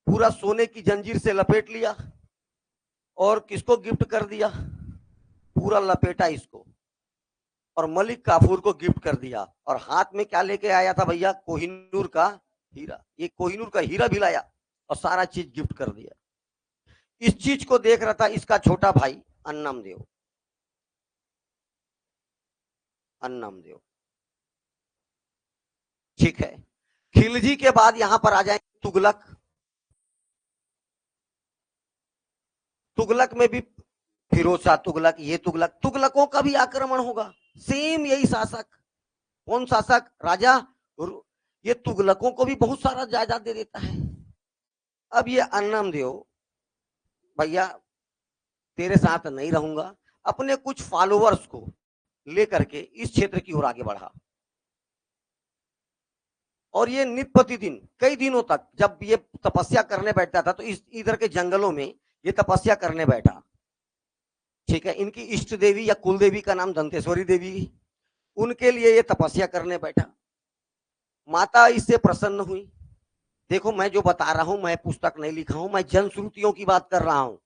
पूरा सोने की जंजीर से लपेट लिया और किसको गिफ्ट कर दिया, पूरा लपेटा इसको और मलिक काफूर को गिफ्ट कर दिया। और हाथ में क्या लेके आया था भैया, कोहिनूर का हीरा। ये कोहिनूर का हीरा भी लाया। और सारा चीज गिफ्ट कर दिया। इस चीज को देख रहा था इसका छोटा भाई अन्नमदेव। अन्नमदेव, ठीक है। खिलजी के बाद यहां पर आ जाएंगे तुगलक। तुगलक में भी फिरोज शाह तुगलक, ये तुगलक, तुगलकों का भी आक्रमण होगा। सेम यही शासक, कौन शासक, राजा, ये तुगलकों को भी बहुत सारा जायदाद दे देता है। अब ये अन्नमदेव, भैया तेरे साथ नहीं रहूंगा, अपने कुछ फॉलोअर्स को लेकर के इस क्षेत्र की ओर आगे बढ़ा। और ये नित्य प्रतिदिन कई दिनों तक जब ये तपस्या करने बैठता था तो इस इधर के जंगलों में ये तपस्या करने बैठा, ठीक है। इनकी इष्ट देवी या कुल देवी का नाम दंतेश्वरी देवी, उनके लिए ये तपस्या करने बैठा। माता इससे प्रसन्न हुई। देखो मैं जो बता रहा हूं, मैं पुस्तक नहीं लिखा हूं, मैं जनश्रुतियों की बात कर रहा हूं।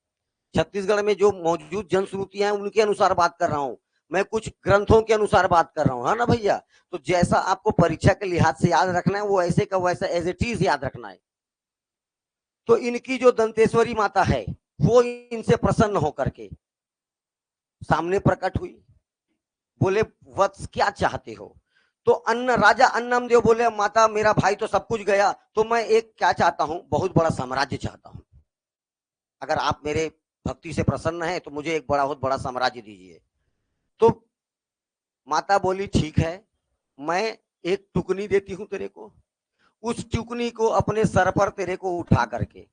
छत्तीसगढ़ में जो मौजूद जनश्रुतियां हैं उनके अनुसार बात कर रहा हूं, मैं कुछ ग्रंथों के अनुसार बात कर रहा हूं, है ना भैया। तो जैसा आपको परीक्षा के लिहाज से याद रखना है वो ऐसे का वैसा एज इट इज याद रखना है। तो इनकी जो दंतेश्वरी माता है वो इनसे प्रसन्न होकर के सामने प्रकट हुई। बोले वत्स क्या चाहते हो? तो राजा अन्नमदेव बोले माता मेरा भाई तो सब कुछ गया, तो मैं एक क्या चाहता हूं, बहुत बड़ा साम्राज्य चाहता हूं। अगर आप मेरे भक्ति से प्रसन्न है तो मुझे एक बहुत बड़ा साम्राज्य दीजिए। तो माता बोली ठीक है, मैं एक टुकनी देती हूं तेरे को, उस टुकनी को अपने सर पर तेरे को उठा करके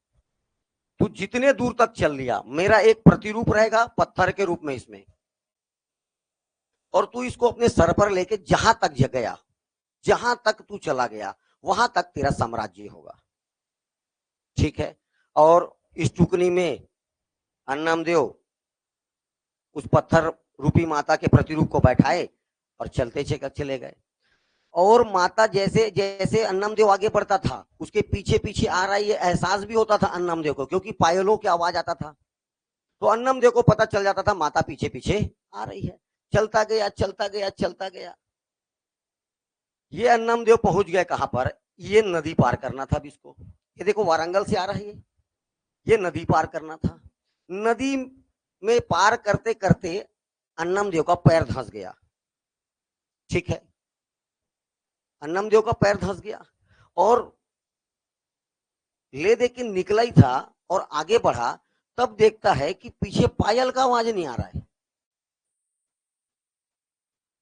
तू जितने दूर तक चल लिया, मेरा एक प्रतिरूप रहेगा पत्थर के रूप में इसमें, और तू इसको अपने सर पर लेके जहां तक गया, जहां तक तू चला गया वहां तक तेरा साम्राज्य होगा, ठीक है। और इस टुकनी में अन्नमदेव उस पत्थर रूपी माता के प्रतिरूप को बैठाए और चलते चले गए। और माता जैसे जैसे अन्नमदेव आगे बढ़ता था उसके पीछे पीछे आ रहा है, ये एहसास भी होता था अन्नमदेव को, क्योंकि पायलों की आवाज आता था। तो अन्नमदेव को पता चल जाता था माता पीछे पीछे आ रही है। चलता गया चलता गया चलता गया, ये अन्नमदेव पहुंच गए कहां पर, ये नदी पार करना था अब इसको। ये देखो वारंगल से आ रहा है, ये नदी पार करना था। नदी में पार करते करते अन्नमदेव का पैर धंस गया, ठीक है। अन्नमदेव का पैर धंस गया और ले दे के निकला ही था और आगे बढ़ा, तब देखता है कि पीछे पायल का आवाज नहीं आ रहा है।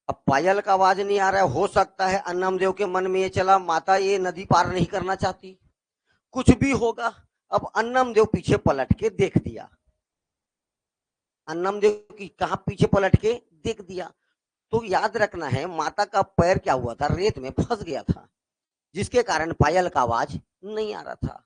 अब पायल का आवाज नहीं आ रहा है, हो सकता है अन्नमदेव के मन में ये चला माता ये नदी पार नहीं करना चाहती, कुछ भी होगा। अब अन्नमदेव पीछे पलट के देख दिया, अन्नमदेव की कहा पीछे पलट के देख दिया। तो याद रखना है माता का पैर क्या हुआ था, रेत में फंस गया था, जिसके कारण पायल का आवाज नहीं आ रहा था।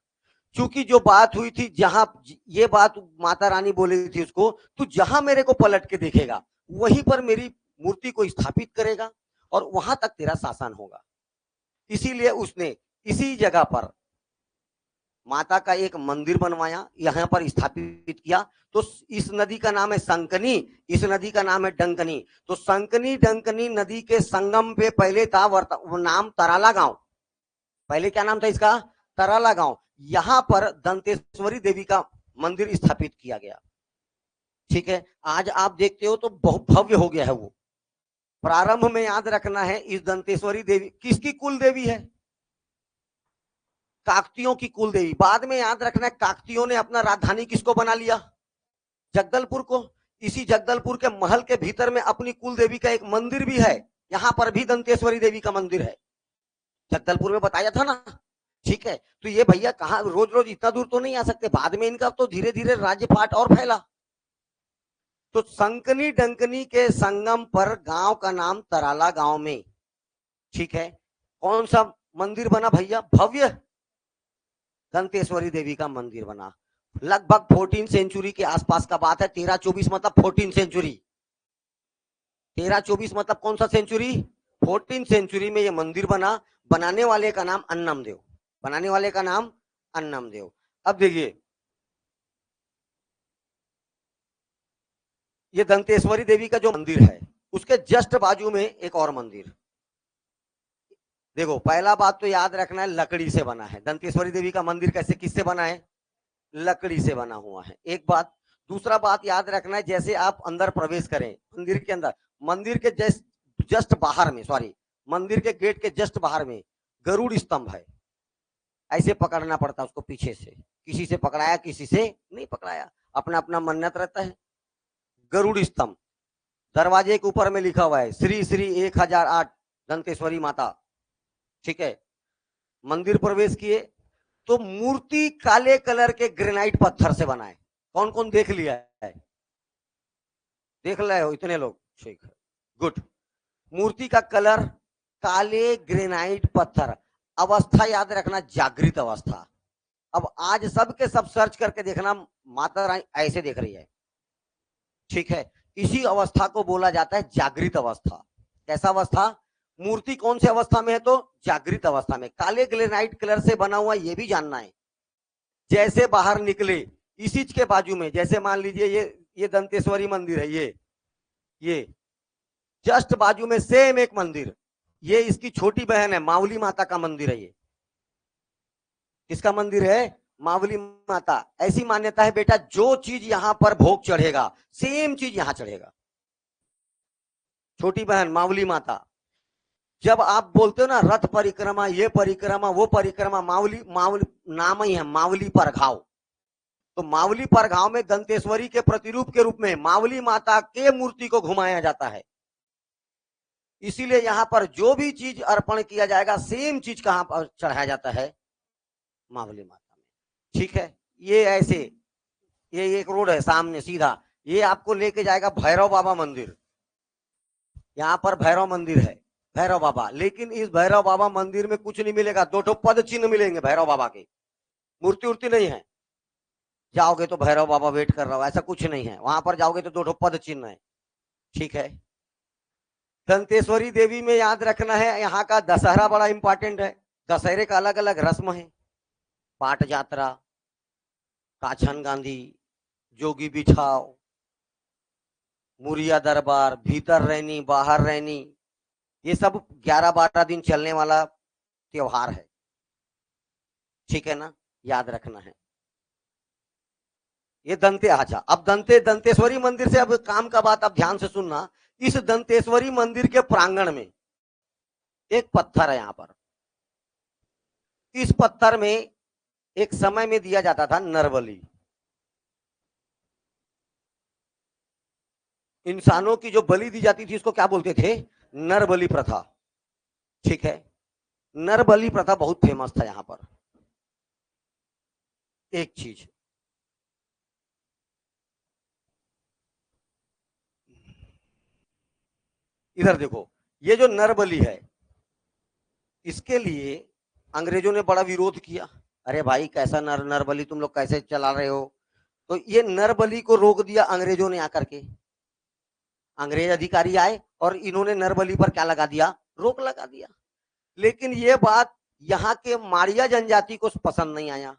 क्योंकि जो बात हुई थी, जहां ये बात माता रानी बोली थी उसको, तू जहां मेरे को पलट के देखेगा वहीं पर मेरी मूर्ति को स्थापित करेगा और वहां तक तेरा शासन होगा। इसीलिए उसने इसी जगह पर माता का एक मंदिर बनवाया, यहां पर स्थापित किया। तो इस नदी का नाम है संकनी, इस नदी का नाम है डंकनी। तो संकनी डंकनी नदी के संगम पे पहले था नाम तराला गांव, पहले क्या नाम था इसका, तराला गांव। यहां पर दंतेश्वरी देवी का मंदिर स्थापित किया गया, ठीक है। आज आप देखते हो तो बहुत भव्य हो गया है वो। प्रारंभ में याद रखना है इस दंतेश्वरी देवी किसकी कुल देवी है, काकतियों की कुल देवी। बाद में याद रखना है काकतियों ने अपना राजधानी किसको बना लिया, जगदलपुर को। इसी जगदलपुर के महल के भीतर में अपनी कुल देवी का एक मंदिर भी है, यहां पर भी दंतेश्वरी देवी का मंदिर है, जगदलपुर में बताया था ना, ठीक है। तो ये भैया कहां रोज रोज इतना दूर तो नहीं आ सकते, बाद में इनका तो धीरे धीरे राज्यपाट और फैला। तो संकनी डंकनी के संगम पर गांव का नाम तराला गांव में, ठीक है। कौन सा मंदिर बना भैया, भव्य दंतेश्वरी देवी का मंदिर बना। लगभग 14 सेंचुरी के आसपास का बात है, 1324 मतलब 14 सेंचुरी, 1324 मतलब कौन सा सेंचुरी, 14 सेंचुरी में यह मंदिर बना। बनाने वाले का नाम अन्नमदेव, बनाने वाले का नाम अन्नमदेव। अब देखिए ये दंतेश्वरी देवी का जो मंदिर है उसके जस्ट बाजू में एक और मंदिर, देखो पहला बात तो याद रखना है, लकड़ी से बना है। दंतेश्वरी देवी का मंदिर कैसे किससे बना है? लकड़ी से बना हुआ है, एक बात। दूसरा बात याद रखना है, जैसे आप अंदर प्रवेश करें मंदिर के अंदर, मंदिर के जस्ट जस्ट बाहर में, सॉरी, मंदिर के गेट के जस्ट बाहर में गरुड़ स्तंभ है। ऐसे पकड़ना पड़ता है उसको पीछे से, किसी से पकड़ाया किसी से नहीं पकड़ाया, अपना अपना मन्नत रहता है। गरुड़ स्तंभ, दरवाजे के ऊपर में लिखा हुआ है श्री श्री 1008 दंतेश्वरी माता। ठीक है, मंदिर प्रवेश किए तो मूर्ति काले कलर के ग्रेनाइट पत्थर से बना है। कौन कौन देख लिया है? देख रहे हो इतने लोग? ठीक है, गुड। मूर्ति का कलर काले ग्रेनाइट पत्थर, अवस्था याद रखना जागृत अवस्था। अब आज सब के सब सर्च करके देखना, माता रानी ऐसे देख रही है। ठीक है, इसी अवस्था को बोला जाता है जागृत अवस्था। कैसा अवस्था? मूर्ति कौन सी अवस्था में है? तो जागृत अवस्था में। काले ग्रेनाइट कलर से बना हुआ, ये भी जानना है। जैसे बाहर निकले इसी के बाजू में, जैसे मान लीजिए ये दंतेश्वरी मंदिर है, ये जस्ट बाजू में सेम एक मंदिर, ये इसकी छोटी बहन है, मावली माता का मंदिर है। ये किसका मंदिर है? मावली माता। ऐसी मान्यता है बेटा, जो चीज यहां पर भोग चढ़ेगा सेम चीज यहां चढ़ेगा। छोटी बहन मावली माता। जब आप बोलते हो ना रथ परिक्रमा, ये परिक्रमा, वो परिक्रमा, मावली मावली नाम ही है, मावली पर घाव। तो मावली पर घाव में दंतेश्वरी के प्रतिरूप के रूप में मावली माता के मूर्ति को घुमाया जाता है। इसीलिए यहां पर जो भी चीज अर्पण किया जाएगा सेम चीज कहां पर चढ़ाया जाता है? मावली माता में। ठीक है, ये ऐसे, ये एक रोड है सामने सीधा, ये आपको लेके जाएगा भैरव बाबा मंदिर। यहां पर भैरव मंदिर है, भैरव बाबा। लेकिन इस भैरव बाबा मंदिर में कुछ नहीं मिलेगा, दो ठो पद चिन्ह मिलेंगे भैरव बाबा के, मूर्ति उर्ति नहीं है। जाओगे तो भैरव बाबा वेट कर रहा हो, ऐसा कुछ नहीं है। वहां पर जाओगे तो दो ठो पद चिन्ह है। ठीक है, दंतेश्वरी देवी में याद रखना है, यहाँ का दशहरा बड़ा इंपॉर्टेंट है। दशहरे का अलग अलग रस्म है, पाट यात्रा, काछन गांधी, जोगी बिठाव, मुरिया दरबार, भीतर रहनी बाहर रहनी, ये सब 11-12 दिन चलने वाला त्योहार है। ठीक है ना, याद रखना है। ये दंते आजा। अब दंतेश्वरी मंदिर से अब काम का बात अब ध्यान से सुनना। इस दंतेश्वरी मंदिर के प्रांगण में एक पत्थर है, यहां पर इस पत्थर में एक समय में दिया जाता था नरबली। इंसानों की जो बलि दी जाती थी इसको क्या बोलते थे? नरबली प्रथा। ठीक है, नरबली प्रथा बहुत फेमस था यहां पर। एक चीज इधर देखो, ये जो नरबली है इसके लिए अंग्रेजों ने बड़ा विरोध किया। अरे भाई कैसा नरबली तुम लोग कैसे चला रहे हो? तो ये नरबली को रोक दिया अंग्रेजों ने आकर के। अंग्रेज अधिकारी आए और इन्होंने नरबली पर क्या लगा दिया? रोक लगा दिया। लेकिन ये बात यहाँ के माड़िया जनजाति को पसंद नहीं आया।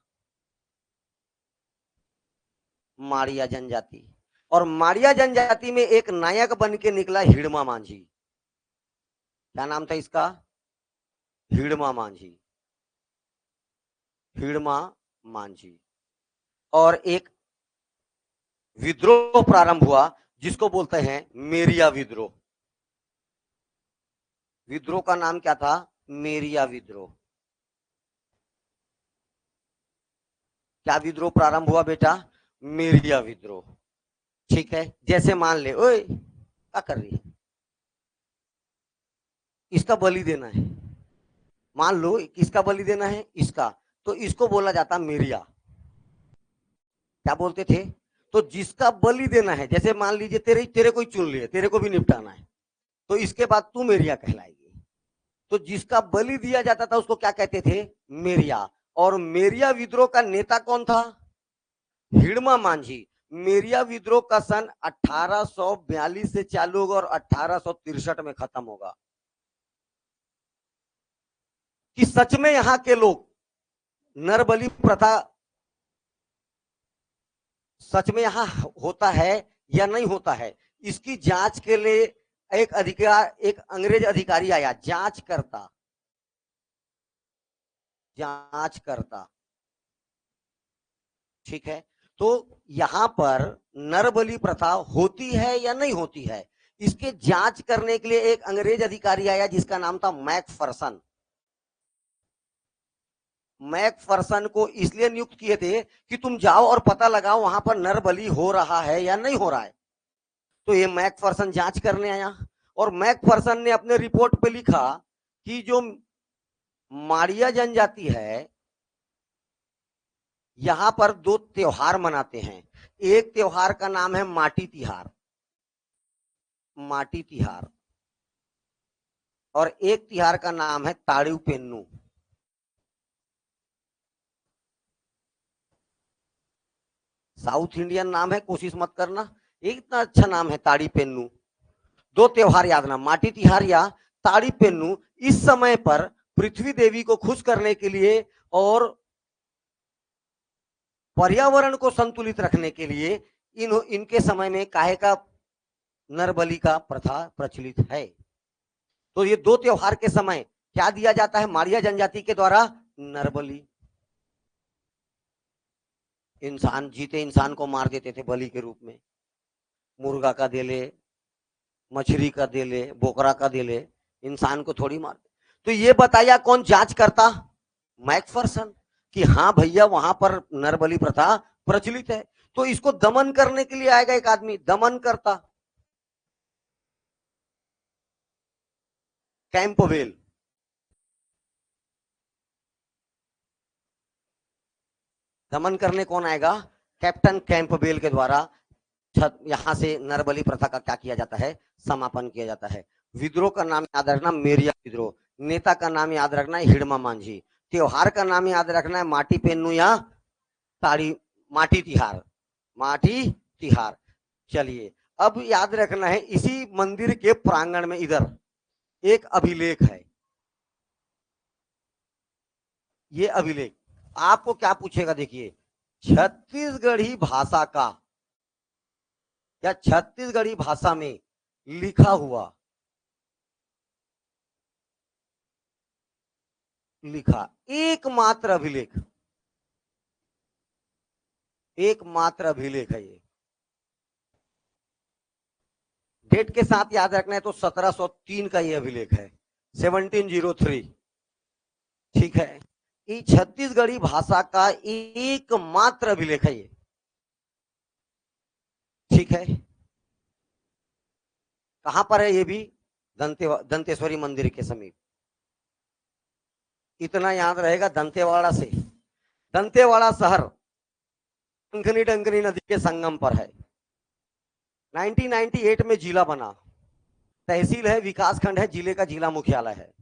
माड़िया जनजाति, और माड़िया जनजाति में एक नायक बन के निकला हिड़मा मांझी। क्या नाम था इसका? हिड़मा मांझी। हिड़मा मांझी। और एक विद्रोह प्रारंभ हुआ जिसको बोलते हैं मेरिया विद्रोह। विद्रोह का नाम क्या था? मेरिया विद्रोह। क्या विद्रोह प्रारंभ हुआ बेटा? मेरिया विद्रोह। ठीक है, जैसे मान ले, ओए क्या कर रही है, इसका बलि देना है, मान लो किसका बलि देना है? इसका। तो इसको बोला जाता मेरिया। क्या बोलते थे? तो जिसका बलि देना है, जैसे मान लीजिए तेरे को ही चुन लिए, तेरे को भी निपटाना है, तो इसके बाद तू मेरिया कहलाएगी। तो जिसका बलि दिया जाता था उसको क्या कहते थे? मेरिया। और मेरिया विद्रोह का नेता कौन था? हिड़मा मांझी। मेरिया विद्रोह का सन 1842 से चालू होगा और 1863 में खत्म होगा। कि सच में यहां के लोग नरबली प्रथा सच में यहां होता है या नहीं होता है, इसकी जांच के लिए एक अंग्रेज अधिकारी आया, जांच करता। जांचकर्ता। ठीक है, तो यहां पर नरबली प्रथा होती है या नहीं होती है, इसके जांच करने के लिए एक अंग्रेज अधिकारी आया जिसका नाम था मैकफरसन। मैकफरसन को इसलिए नियुक्त किए थे कि तुम जाओ और पता लगाओ वहां पर नरबली हो रहा है या नहीं हो रहा है। तो ये मैकफरसन जांच करने आया और मैकफरसन ने अपने रिपोर्ट पे लिखा कि जो माड़िया जनजाति है यहां पर दो त्योहार मनाते हैं। एक त्योहार का नाम है माटी तिहार, माटी तिहार, और एक तिहार का नाम है ताड़ू पेन्नू। साउथ इंडियन नाम है, कोशिश मत करना, इतना अच्छा नाम है ताड़ी पेन्नू। दो त्योहार याद ना, माटी तिहार या ताड़ी पेन्नू। इस समय पर पृथ्वी देवी को खुश करने के लिए और पर्यावरण को संतुलित रखने के लिए इनके समय में काहे का नरबली का प्रथा प्रचलित है। तो ये दो त्योहार के समय क्या दिया जाता है माड़िया जनजाति के द्वारा? नरबली। इंसान, जीते इंसान को मार देते थे बलि के रूप में, मुर्गा का दे ले, मछली का दे ले, बोकरा का दे ले, इंसान को थोड़ी मार। तो ये बताया कौन जांच करता? मैकफरसन, कि हाँ भैया वहां पर नरबली प्रथा प्रचलित है। तो इसको दमन करने के लिए आएगा एक आदमी, दमन करता, कैंपबेल। दमन करने कौन आएगा? कैप्टन कैंपबेल के द्वारा यहां से नरबली प्रथा का क्या किया जाता है? समापन किया जाता है। विद्रोह का नाम याद रखना, मेरिया विद्रोह। नेता का नाम याद रखना है हिड़मा मांझी। त्योहार का नाम याद रखना है माटी पेन्नू या ताड़ी, माटी तिहार, माटी तिहार। चलिए अब याद रखना है इसी मंदिर के प्रांगण में इधर एक अभिलेख है। ये अभिलेख आपको क्या पूछेगा? देखिए, छत्तीसगढ़ी भाषा का या छत्तीसगढ़ी भाषा में लिखा हुआ, लिखा एकमात्र अभिलेख, एकमात्र अभिलेख है ये। डेट के साथ याद रखना है तो 1703 का ये अभिलेख है, 1703। ठीक है, ये छत्तीसगढ़ी भाषा का एकमात्र अभिलेख है ये। ठीक है, कहां पर है ये भी? दंतेश्वरी मंदिर के समीप। इतना याद रहेगा दंतेवाड़ा से, दंतेवाड़ा शहर डंकनी डंकनी नदी के संगम पर है। 1998 में जिला बना, तहसील है, विकास खंड है, जिले का जिला मुख्यालय है।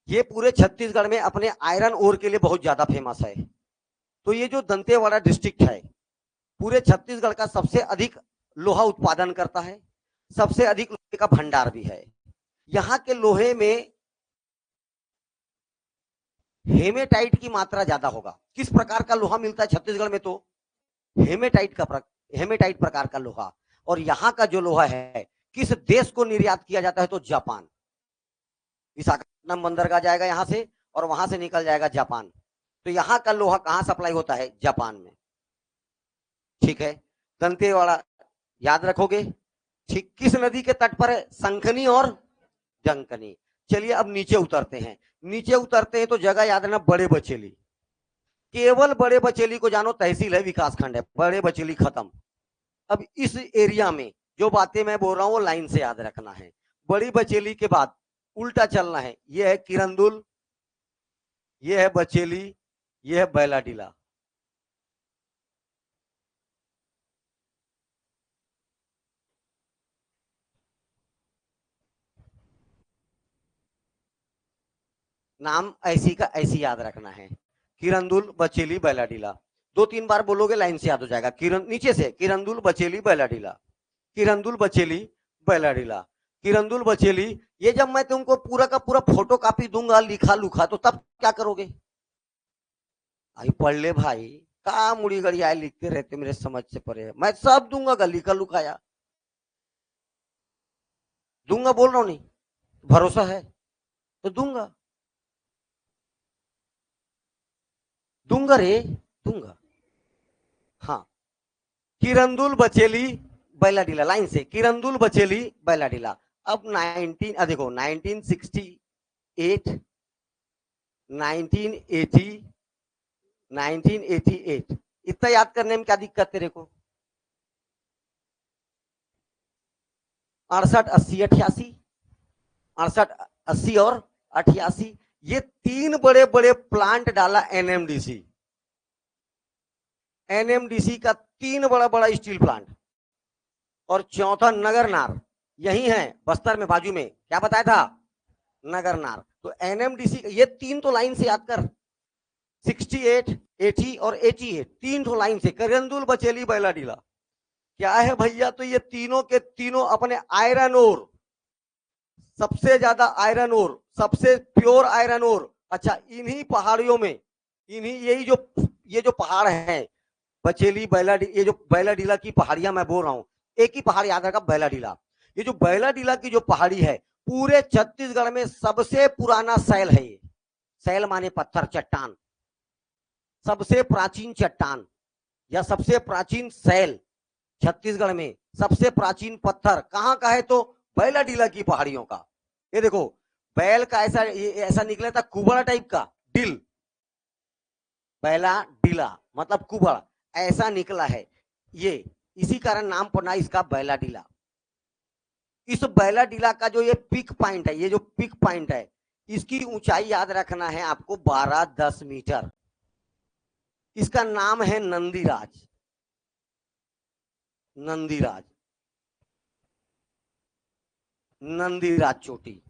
ये पूरे छत्तीसगढ़ में अपने आयरन ओर के लिए बहुत ज्यादा फेमस है। तो ये जो दंतेवाड़ा डिस्ट्रिक्ट है पूरे छत्तीसगढ़ का सबसे अधिक लोहा उत्पादन करता है, सबसे अधिक लोहे का भंडार भी है। यहाँ के लोहे में हेमेटाइट की मात्रा ज्यादा होगा। किस प्रकार का लोहा मिलता है छत्तीसगढ़ में? तो हेमेटाइट प्रकार का लोहा। और यहाँ का जो लोहा है किस देश को निर्यात किया जाता है? तो जापान। विशाखापट्टनम बंदरगाह जाएगा यहां से और वहां से निकल जाएगा जापान। तो यहाँ का लोहा कहां सप्लाई होता है? जापान में। ठीक है, दंतेवाड़ा याद रखोगे। ठीक, किस नदी के तट पर है? संखनी और डंकनी। चलिए अब नीचे उतरते हैं। नीचे उतरते हैं तो जगह याद रखना, बड़े बचेली। केवल बड़े बचेली को जानो, तहसील है, विकास खंड है, बड़े बचेली खत्म। अब इस एरिया में जो बातें मैं बोल रहा हूं वो लाइन से याद रखना है। बड़ी बचेली के बाद उल्टा चलना है। ये है किरंदुल, ये है बचेली, ये है बैलाडीला। नाम ऐसी का ऐसी याद रखना है, किरंदुल, बचेली, बैलाडीला। दो तीन बार बोलोगे लाइन से याद हो जाएगा। किरण नीचे से किरंदुल, बचेली, बैलाडीला, किरंदुल, बचेली, बैलाडीला, किरंदुल, बचेली। ये जब मैं तुमको पूरा का पूरा फोटो कॉपी दूंगा लिखा लुखा तो तब क्या करोगे? भाई पढ़ ले भाई, कहा मुड़ी गड़ी आए लिखते रहते, मेरे समझ से परे। मैं सब दूंगा, लिखा लुखाया दूंगा, बोल रहा हूं नहीं, भरोसा है तो दूंगा। दूंगा रे, दूंगा। हाँ, किरंदुल बचेली बैलाडीला, लाइन से किरंदुल बचेली बैलाडीला। अब 19 देखो 1968, 1980, 1988, इतना याद करने में क्या दिक्कत तेरे को? 68, 80, 88, 68, 80 और 88, ये तीन बड़े बड़े प्लांट डाला एनएमडीसी। एनएमडीसी का तीन बड़ा बड़ा स्टील प्लांट, और चौथा नगरनार, यही है बस्तर में बाजू में, क्या बताया था? नगरनार। तो एनएमडीसी ये तीन तो लाइन से याद कर, 68, 80 और 88, तीन तो लाइन से, किरंदुल बचेली बैलाडीला। क्या है भैया? तो ये तीनों के तीनों अपने आयरन ओर, सबसे ज्यादा आयरन ओर, सबसे प्योर आयरन ओर। अच्छा, इन्हीं पहाड़ियों में, इन्हीं यही जो ये जो पहाड़ है बचेली ये जो बैलाडीला की पहाड़ियां मैं बोल रहा हूं, एक ही पहाड़ याद रखा, बैलाडीला। ये जो बैलाडीला की जो पहाड़ी है, पूरे छत्तीसगढ़ में सबसे पुराना सैल है ये। सैल माने पत्थर, चट्टान, सबसे प्राचीन चट्टान या सबसे प्राचीन सैल छत्तीसगढ़ में। सबसे प्राचीन पत्थर कहां का है? तो बैलाडीला की पहाड़ियों का। ये देखो, बैल का ऐसा निकला था कुबड़ा टाइप का, डिल, बैलाडीला मतलब कुबड़, ऐसा निकला है ये, इसी कारण नाम पड़ा इसका बैलाडीला। इस बैलाडीला का जो ये पिक पॉइंट है, ये जो पिक पॉइंट है, इसकी ऊंचाई याद रखना है आपको 12-10 मीटर। इसका नाम है नंदीराज। नंदीराज, नंदीराज चोटी,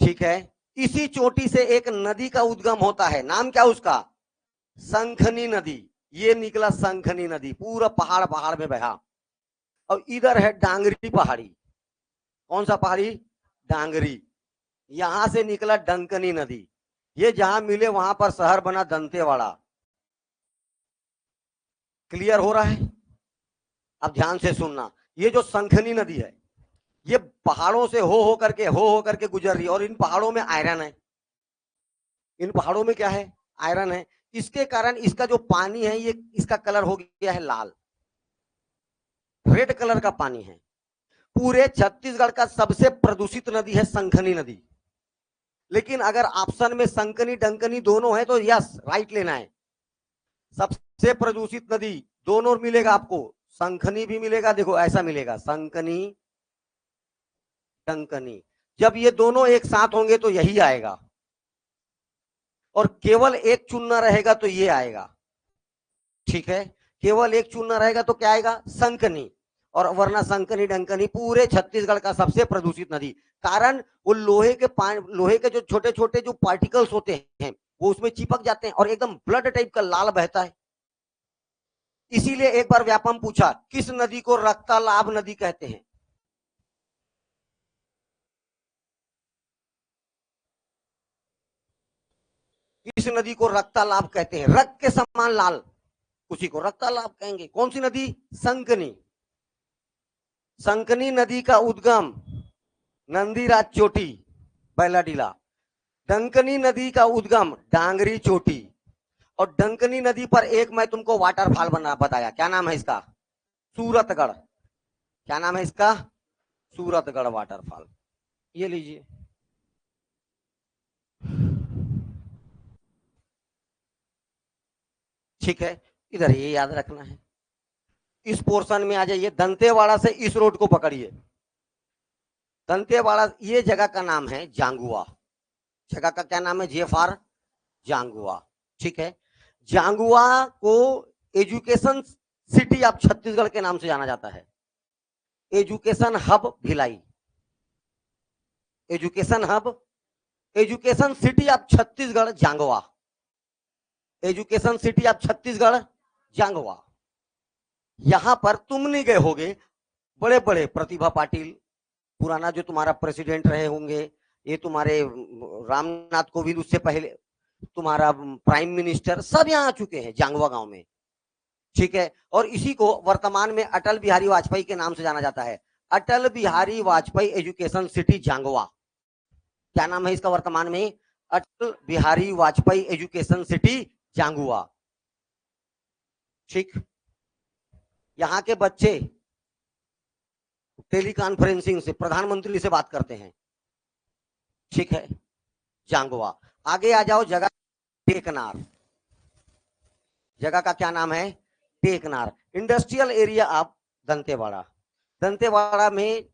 ठीक है। इसी चोटी से एक नदी का उद्गम होता है, नाम क्या उसका? संखनी नदी। ये निकला संखनी नदी, पूरा पहाड़ पहाड़ में बहा। और इधर है डांगरी पहाड़ी। कौन सा पहाड़ी? डांगरी। यहां से निकला डंकनी नदी। ये जहां मिले वहां पर शहर बना दंतेवाड़ा। क्लियर हो रहा है? अब ध्यान से सुनना, ये जो संखनी नदी है, ये पहाड़ों से हो करके गुजर रही है, और इन पहाड़ों में आयरन है। इन पहाड़ों में क्या है? आयरन है। इसके कारण इसका जो पानी है, ये इसका कलर हो गया है लाल, रेड कलर का पानी है। पूरे छत्तीसगढ़ का सबसे प्रदूषित नदी है संखनी नदी। लेकिन अगर ऑप्शन में संकनी डंकनी दोनों है तो यस, राइट लेना है। सबसे प्रदूषित नदी दोनों मिलेगा आपको, संखनी भी मिलेगा, देखो ऐसा मिलेगा, संकनी डंकनी। जब ये दोनों एक साथ होंगे तो यही आएगा, और केवल एक चुनना रहेगा तो ये आएगा, ठीक है। केवल एक चुनना रहेगा तो क्या आएगा? संकनी, और वरना संकनी डंकनी पूरे छत्तीसगढ़ का सबसे प्रदूषित नदी। कारण वो लोहे के जो छोटे छोटे जो पार्टिकल्स होते हैं, वो उसमें चिपक जाते हैं और एकदम ब्लड टाइप का लाल बहता है। इसीलिए एक बार व्यापम पूछा, किस नदी को रक्तलाभ नदी कहते हैं? इस नदी को रक्तलाभ कहते हैं, रक्त के समान लाल, उसी को रक्तलाभ कहेंगे। कौन सी नदी? संकनी। संकनी नदी का उद्गम नंदीराज चोटी बैलाडीला। डंकनी नदी का उद्गम डांगरी चोटी। और डंकनी नदी पर एक मैं तुमको वाटरफॉल बना बताया, क्या नाम है इसका? सूरतगढ़। क्या नाम है इसका? सूरतगढ़ वाटरफॉल। ये लीजिए, ठीक है। इधर ये याद रखना है। इस पोर्शन में आ जाइए, दंतेवाड़ा से इस रोड को पकड़िए। दंतेवाड़ा, ये जगह का नाम है जांगुआ। जगह का क्या नाम है? जेफार जांगुआ, ठीक है। जांगुआ को एजुकेशन सिटी ऑफ छत्तीसगढ़ के नाम से जाना जाता है। Education hub Bhilai, education hub, education city of Chhattisgarh जांगवा, एजुकेशन सिटी ऑफ छत्तीसगढ़ जांगवा। यहां पर तुम नहीं गए होगे, बड़े बड़े प्रतिभा पाटिल, पुराना जो तुम्हारा प्रेसिडेंट रहे होंगे, ये तुम्हारे रामनाथ कोविंद, उससे पहले तुम्हारा प्राइम मिनिस्टर, सब यहाँ आ चुके हैं जांगवा गांव में, ठीक है। और इसी को वर्तमान में अटल बिहारी वाजपेयी के नाम से जाना जाता है। अटल बिहारी वाजपेयी एजुकेशन सिटी जांगवा, क्या नाम है इसका वर्तमान में? Atal Bihari Vajpayee education city जांगुआ। ठीक, यहाँ के बच्चे टेली कॉन्फ्रेंसिंग से प्रधानमंत्री से बात करते हैं। ठीक है, जांगुआ। आगे आ जाओ, जगह टेकनार। जगह का क्या नाम है? Teknar. Industrial area of Dantewada. Dantewada में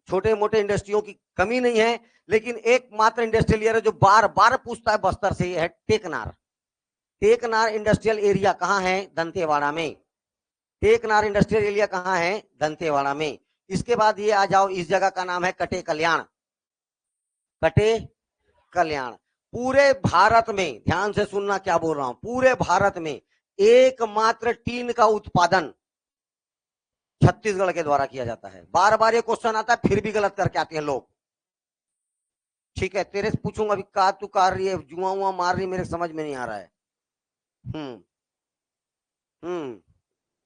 छोटे मोटे इंडस्ट्रियों की कमी नहीं है, लेकिन एकमात्र इंडस्ट्रियल एरिया जो बार बार पूछता है बस्तर से, है टेकनार। टेकनार इंडस्ट्रियल एरिया कहाँ है? दंतेवाड़ा में। टेकनार इंडस्ट्रियल एरिया कहाँ है? दंतेवाड़ा में। इसके बाद ये आ जाओ, इस जगह का नाम है कटे कल्याण। कटे कल्याण। पूरे भारत में, ध्यान से सुनना क्या बोल रहा हूं, पूरे भारत में एकमात्र टीन का उत्पादन छत्तीसगढ़ के द्वारा किया जाता है। बार बार ये क्वेश्चन आता है, फिर भी गलत करके आते हैं लोग। ठीक है, तेरे से पूछूंगा अभी, का तू कर रही है, जुआ उआ मार रही, मेरे समझ में नहीं आ रहा है। हम्म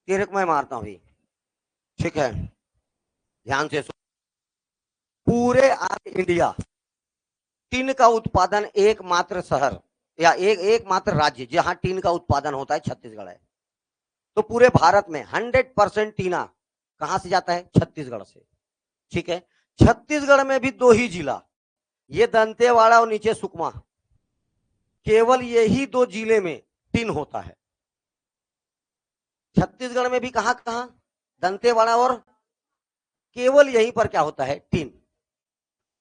तेरे को मैं मारता हूं अभी। ठीक है, ध्यान से सुन। पूरे ऑल इंडिया टीन का उत्पादन एकमात्र शहर या एकमात्र राज्य जहां टीन का उत्पादन होता है छत्तीसगढ़ है। तो पूरे भारत में 100% टीना कहां से जाता है? छत्तीसगढ़ से। ठीक है, छत्तीसगढ़ में भी दो ही जिला, ये दंतेवाड़ा और नीचे सुकमा, केवल यही दो जिले में टीन होता है। छत्तीसगढ़ में भी कहां कहां? दंतेवाड़ा और केवल यहीं पर क्या होता है? टीन।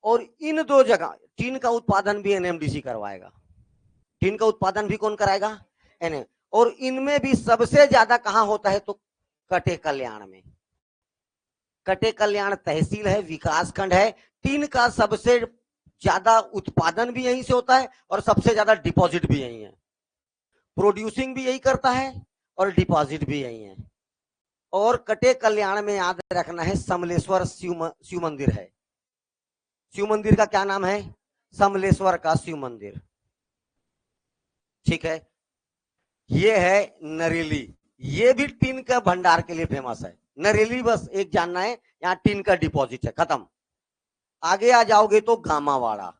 और इन दो जगह टीन का उत्पादन भी एनएमडीसी करवाएगा। टीन का उत्पादन भी कौन कराएगा? एनएम। और इनमें भी सबसे ज्यादा कहां होता है? तो कटे कल्याण में। कटे कल्याण तहसील है, विकास खंड है। टीन का सबसे ज्यादा उत्पादन भी यहीं से होता है और सबसे ज्यादा डिपॉजिट भी यहीं है। प्रोड्यूसिंग भी यही करता है और डिपॉजिट भी यही है। और कटे कल्याण में याद रखना है, समलेश्वर शिव मंदिर है। शिव मंदिर का क्या नाम है? समलेश्वर का शिव मंदिर। ठीक है, ये है नरेली, ये भी टीन का भंडार के लिए फेमस है। नरेली बस एक जानना है, यहाँ टीन का डिपॉजिट है, खत्म। आगे आ जाओगे तो गामावाड़ा,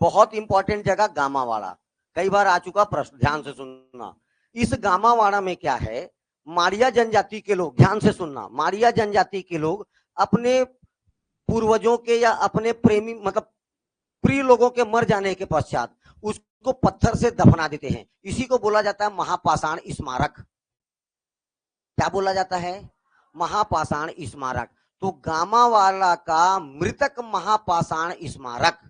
बहुत इंपॉर्टेंट जगह गामावाड़ा, कई बार आ चुका प्रश्न, ध्यान से सुनना। इस गामावाड़ा में क्या है? मारिया जनजाति के लोग, ध्यान से सुनना, मारिया जनजाति के लोग अपने पूर्वजों के या अपने प्रेमी मतलब प्रिय लोगों के मर जाने के पश्चात उसको पत्थर से दफना देते हैं। इसी को बोला जाता है महापाषाण स्मारक। क्या बोला जाता है? महापाषाण स्मारक। तो गामावाला का मृतक महापाषाण स्मारक,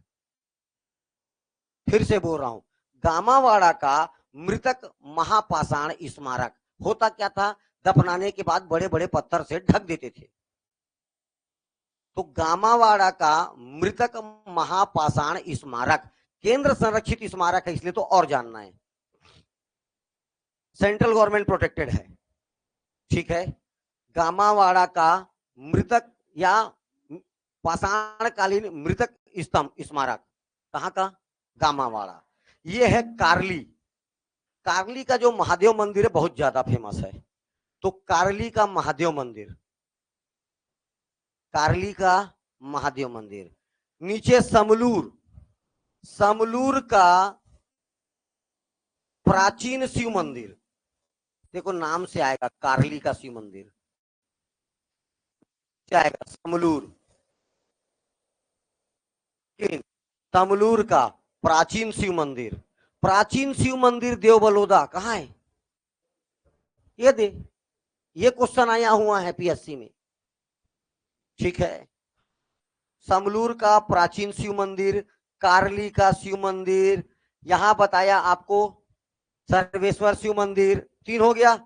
फिर से बोल रहा हूं, गामावाड़ा का मृतक महापाषाण स्मारक होता क्या था? दफनाने के बाद बड़े बड़े पत्थर से ढक देते थे। तो गामावाड़ा का मृतक महापाषाण स्मारक केंद्र संरक्षित स्मारक है, इसलिए तो और जानना है, सेंट्रल गवर्नमेंट प्रोटेक्टेड है। ठीक है, गामावाड़ा का मृतक या पाषाणकालीन मृतक स्तंभ स्मारक कहां का? गामावाड़ा। ये है कार्ली। कार्ली का जो महादेव मंदिर है बहुत ज्यादा फेमस है। तो कार्ली का महादेव मंदिर, कार्ली का महादेव मंदिर। नीचे समलूर, समलूर का प्राचीन शिव मंदिर, देखो नाम से आएगा कार्ली का शिव मंदिर, क्या आएगा? समलूर। तमलूर का प्राचीन शिव मंदिर। प्राचीन शिव मंदिर देवबलोदा कहां है? ये दे, ये क्वेश्चन आया हुआ है पीएससी में। ठीक है, समलूर का प्राचीन शिव मंदिर, कार्ली का शिव मंदिर, यहां बताया आपको सर्वेश्वर शिव मंदिर, 3 हो गया।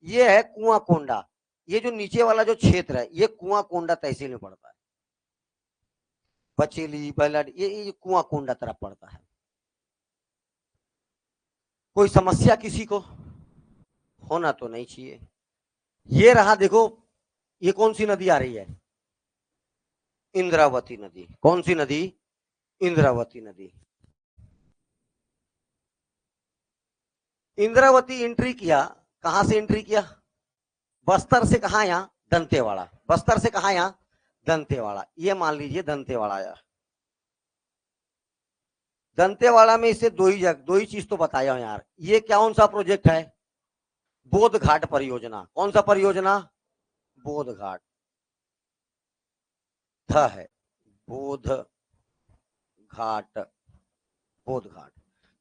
ये है कुआं कोंडा, ये जो नीचे वाला जो क्षेत्र है ये कुआं कोंडा तहसील में पड़ता है। बचेली बलड ये कुआं कोंडा तरफ पड़ता है। कोई समस्या किसी को? होना तो नहीं चाहिए। ये रहा, देखो ये कौन सी नदी आ रही है? इंद्रावती नदी। कौन सी नदी? इंद्रावती नदी। इंद्रावती एंट्री किया, कहां से एंट्री किया? बस्तर से। कहा? यहां दंतेवाड़ा। बस्तर से कहा? यहां दंतेवाड़ा। ये मान लीजिए दंतेवाड़ा आया। दंतेवाड़ा में इसे दो ही चीज तो बताया हूं यार। ये कौन सा प्रोजेक्ट है? बोध घाट परियोजना। कौन सा परियोजना? बोध घाट है, बोध घाट, बोध घाट।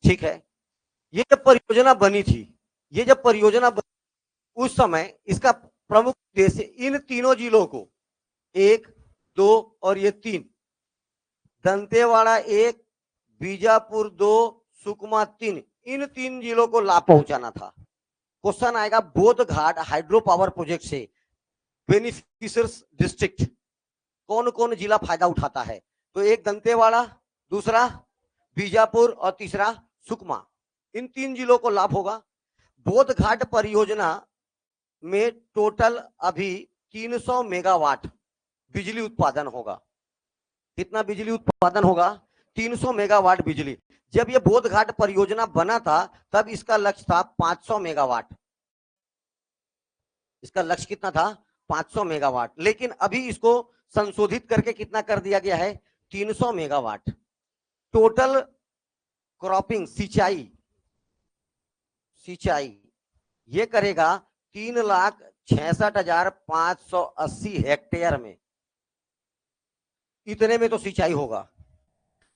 ठीक है। ये जब परियोजना बनी थी, ये जब परियोजना बनी, उस समय इसका प्रमुख उद्देश्य इन तीनों जिलों को, 1, 2 और ये 3, दंतेवाड़ा 1, बीजापुर 2, सुकमा 3, इन 3 जिलों को लाभ पहुंचाना था। क्वेश्चन आएगा Bodh Ghat hydro power project से बेनिफिशियर्स डिस्ट्रिक्ट कौन कौन जिला फायदा उठाता है? तो एक दंतेवाड़ा, दूसरा बीजापुर और तीसरा सुकमा, इन 3 जिलों को लाभ होगा। बोध घाट परियोजना में टोटल अभी 300 मेगावाट बिजली उत्पादन होगा। कितना बिजली उत्पादन होगा? 300 मेगावाट बिजली। जब ये बोध घाट परियोजना बना था तब इसका लक्ष्य था 500 मेगावाट। इसका लक्ष्य कितना था? 500 मेगावाट। लेकिन अभी इसको संशोधित करके कितना कर दिया गया है? 300 मेगावाट। टोटल क्रॉपिंग, सिंचाई ये करेगा 3,66,580 हेक्टेयर में। इतने में तो सिंचाई होगा,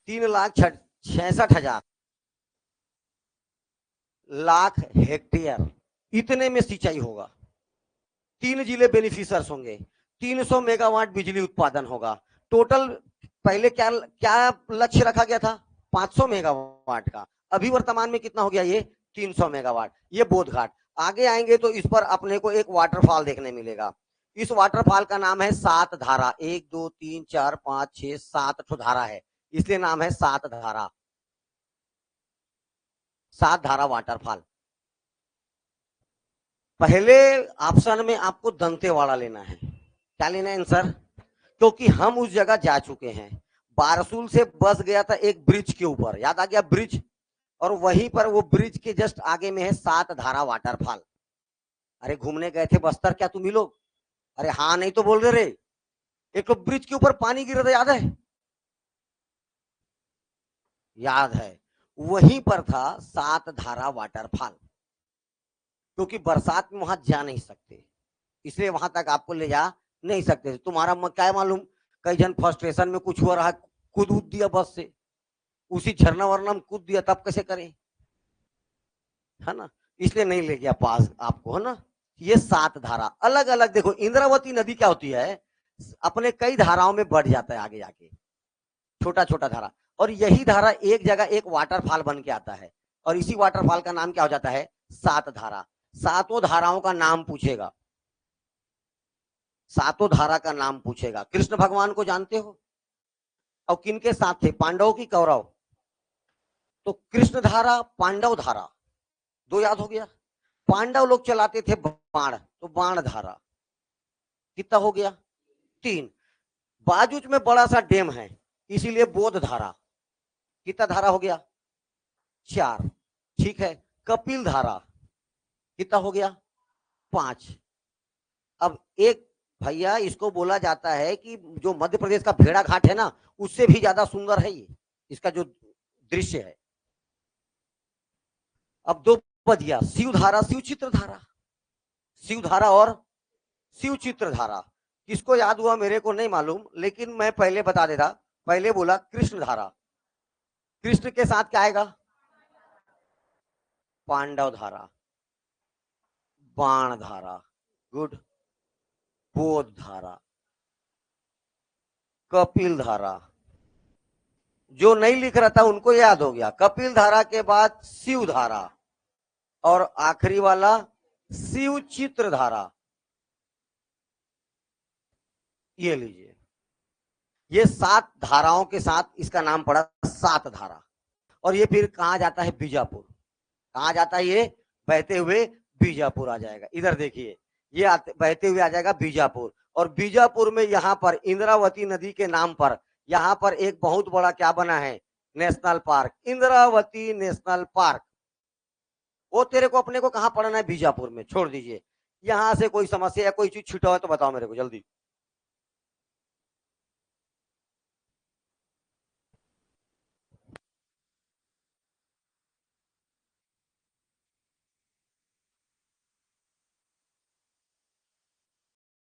3,66,000 हेक्टेयर, इतने में सिंचाई होगा। 3 जिले बेनिफिशियर्स होंगे, 300 मेगावाट बिजली उत्पादन होगा। टोटल पहले क्या क्या लक्ष्य रखा गया था? 500 मेगावाट का। अभी वर्तमान में कितना हो गया? ये 300 मेगावाट। ये बोध घाट। आगे आएंगे तो इस पर अपने को एक वाटरफॉल देखने मिलेगा। इस वाटरफॉल का नाम है 7 धारा। 1 2 3 4 5 6 7 ठो धारा है, इसलिए नाम है 7 धारा। 7 धारा वाटरफॉल। पहले ऑप्शन में आपको दंतेवाड़ा लेना है। क्या लेना है आंसर? क्योंकि हम उस जगह जा चुके हैं। बारसूल से बस गया था एक ब्रिज के ऊपर, याद आ गया ब्रिज, और वहीं पर वो ब्रिज के जस्ट आगे में है 7 धारा वाटरफॉल। अरे घूमने गए थे बस्तर क्या तुम ही लोग? अरे हाँ नहीं तो बोल रहे रे। एक तो ब्रिज के ऊपर पानी गिरा था, याद है? याद है, वहीं पर था 7 धारा वाटरफॉल। क्योंकि बरसात में वहां जा नहीं सकते, इसलिए वहां तक आपको ले जा नहीं सकते। तुम्हारा क्या मालूम, कई जन फ्रस्ट्रेशन में कुछ हो रहा, कूद दिया बस से, उसी झरना वरना में कूद दिया, तब कैसे करें? है ना, इसलिए नहीं ले गया पास आपको, है ना। ये 7 धारा अलग अलग। देखो इंद्रावती नदी क्या होती है, अपने कई धाराओं में बढ़ जाता है आगे जाके, छोटा छोटा धारा, और यही धारा एक जगह एक वाटरफॉल बन के आता है, और इसी वाटरफॉल का नाम क्या हो जाता है? 7 धारा। 7 धाराओं का नाम पूछेगा, 7 धारा का नाम पूछेगा। कृष्ण भगवान को जानते हो? और किनके साथ थे, पांडव की कौरव? तो कृष्ण धारा, पांडव धारा, 2 याद हो गया। पांडव लोग चलाते थे बाण, तो बाण धारा। कितना हो गया? 3। बाजूच में बड़ा सा डैम है, इसीलिए बोध धारा। कितना धारा हो गया? 4। ठीक है। कपिल धारा कितना हो गया? 5। अब एक भैया, इसको बोला जाता है कि जो मध्य प्रदेश का भेड़ा घाट है ना, उससे भी ज्यादा सुंदर है ये, इसका जो दृश्य है। अब 2 बच गया, शिव धारा, शिव चित्र धारा। शिव धारा और शिव चित्र धारा किसको याद हुआ मेरे को नहीं मालूम, लेकिन मैं पहले बता देता। पहले बोला कृष्ण धारा, कृष्ण के साथ क्या आएगा? पांडव धारा, बाण धारा, गुड, बोध धारा, कपिल धारा। जो नहीं लिख रहा था उनको याद हो गया। कपिल धारा के बाद शिव धारा, और आखिरी वाला शिव चित्र धारा। ये लीजिए, ये 7 धाराओं के साथ इसका नाम पड़ा 7 धारा। और ये फिर कहां जाता है? बीजापुर। कहां जाता है ये? बहते हुए बीजापुर आ जाएगा। इधर देखिए, ये बहते हुए आ जाएगा बीजापुर। और बीजापुर में यहाँ पर इंद्रावती नदी के नाम पर यहाँ पर एक बहुत बड़ा क्या बना है? National park, Indravati national park. वो तेरे को अपने को कहां पढ़ना है? बीजापुर में। छोड़ दीजिए, यहां से कोई समस्या या कोई चीज छूटा हो तो बताओ मेरे को जल्दी।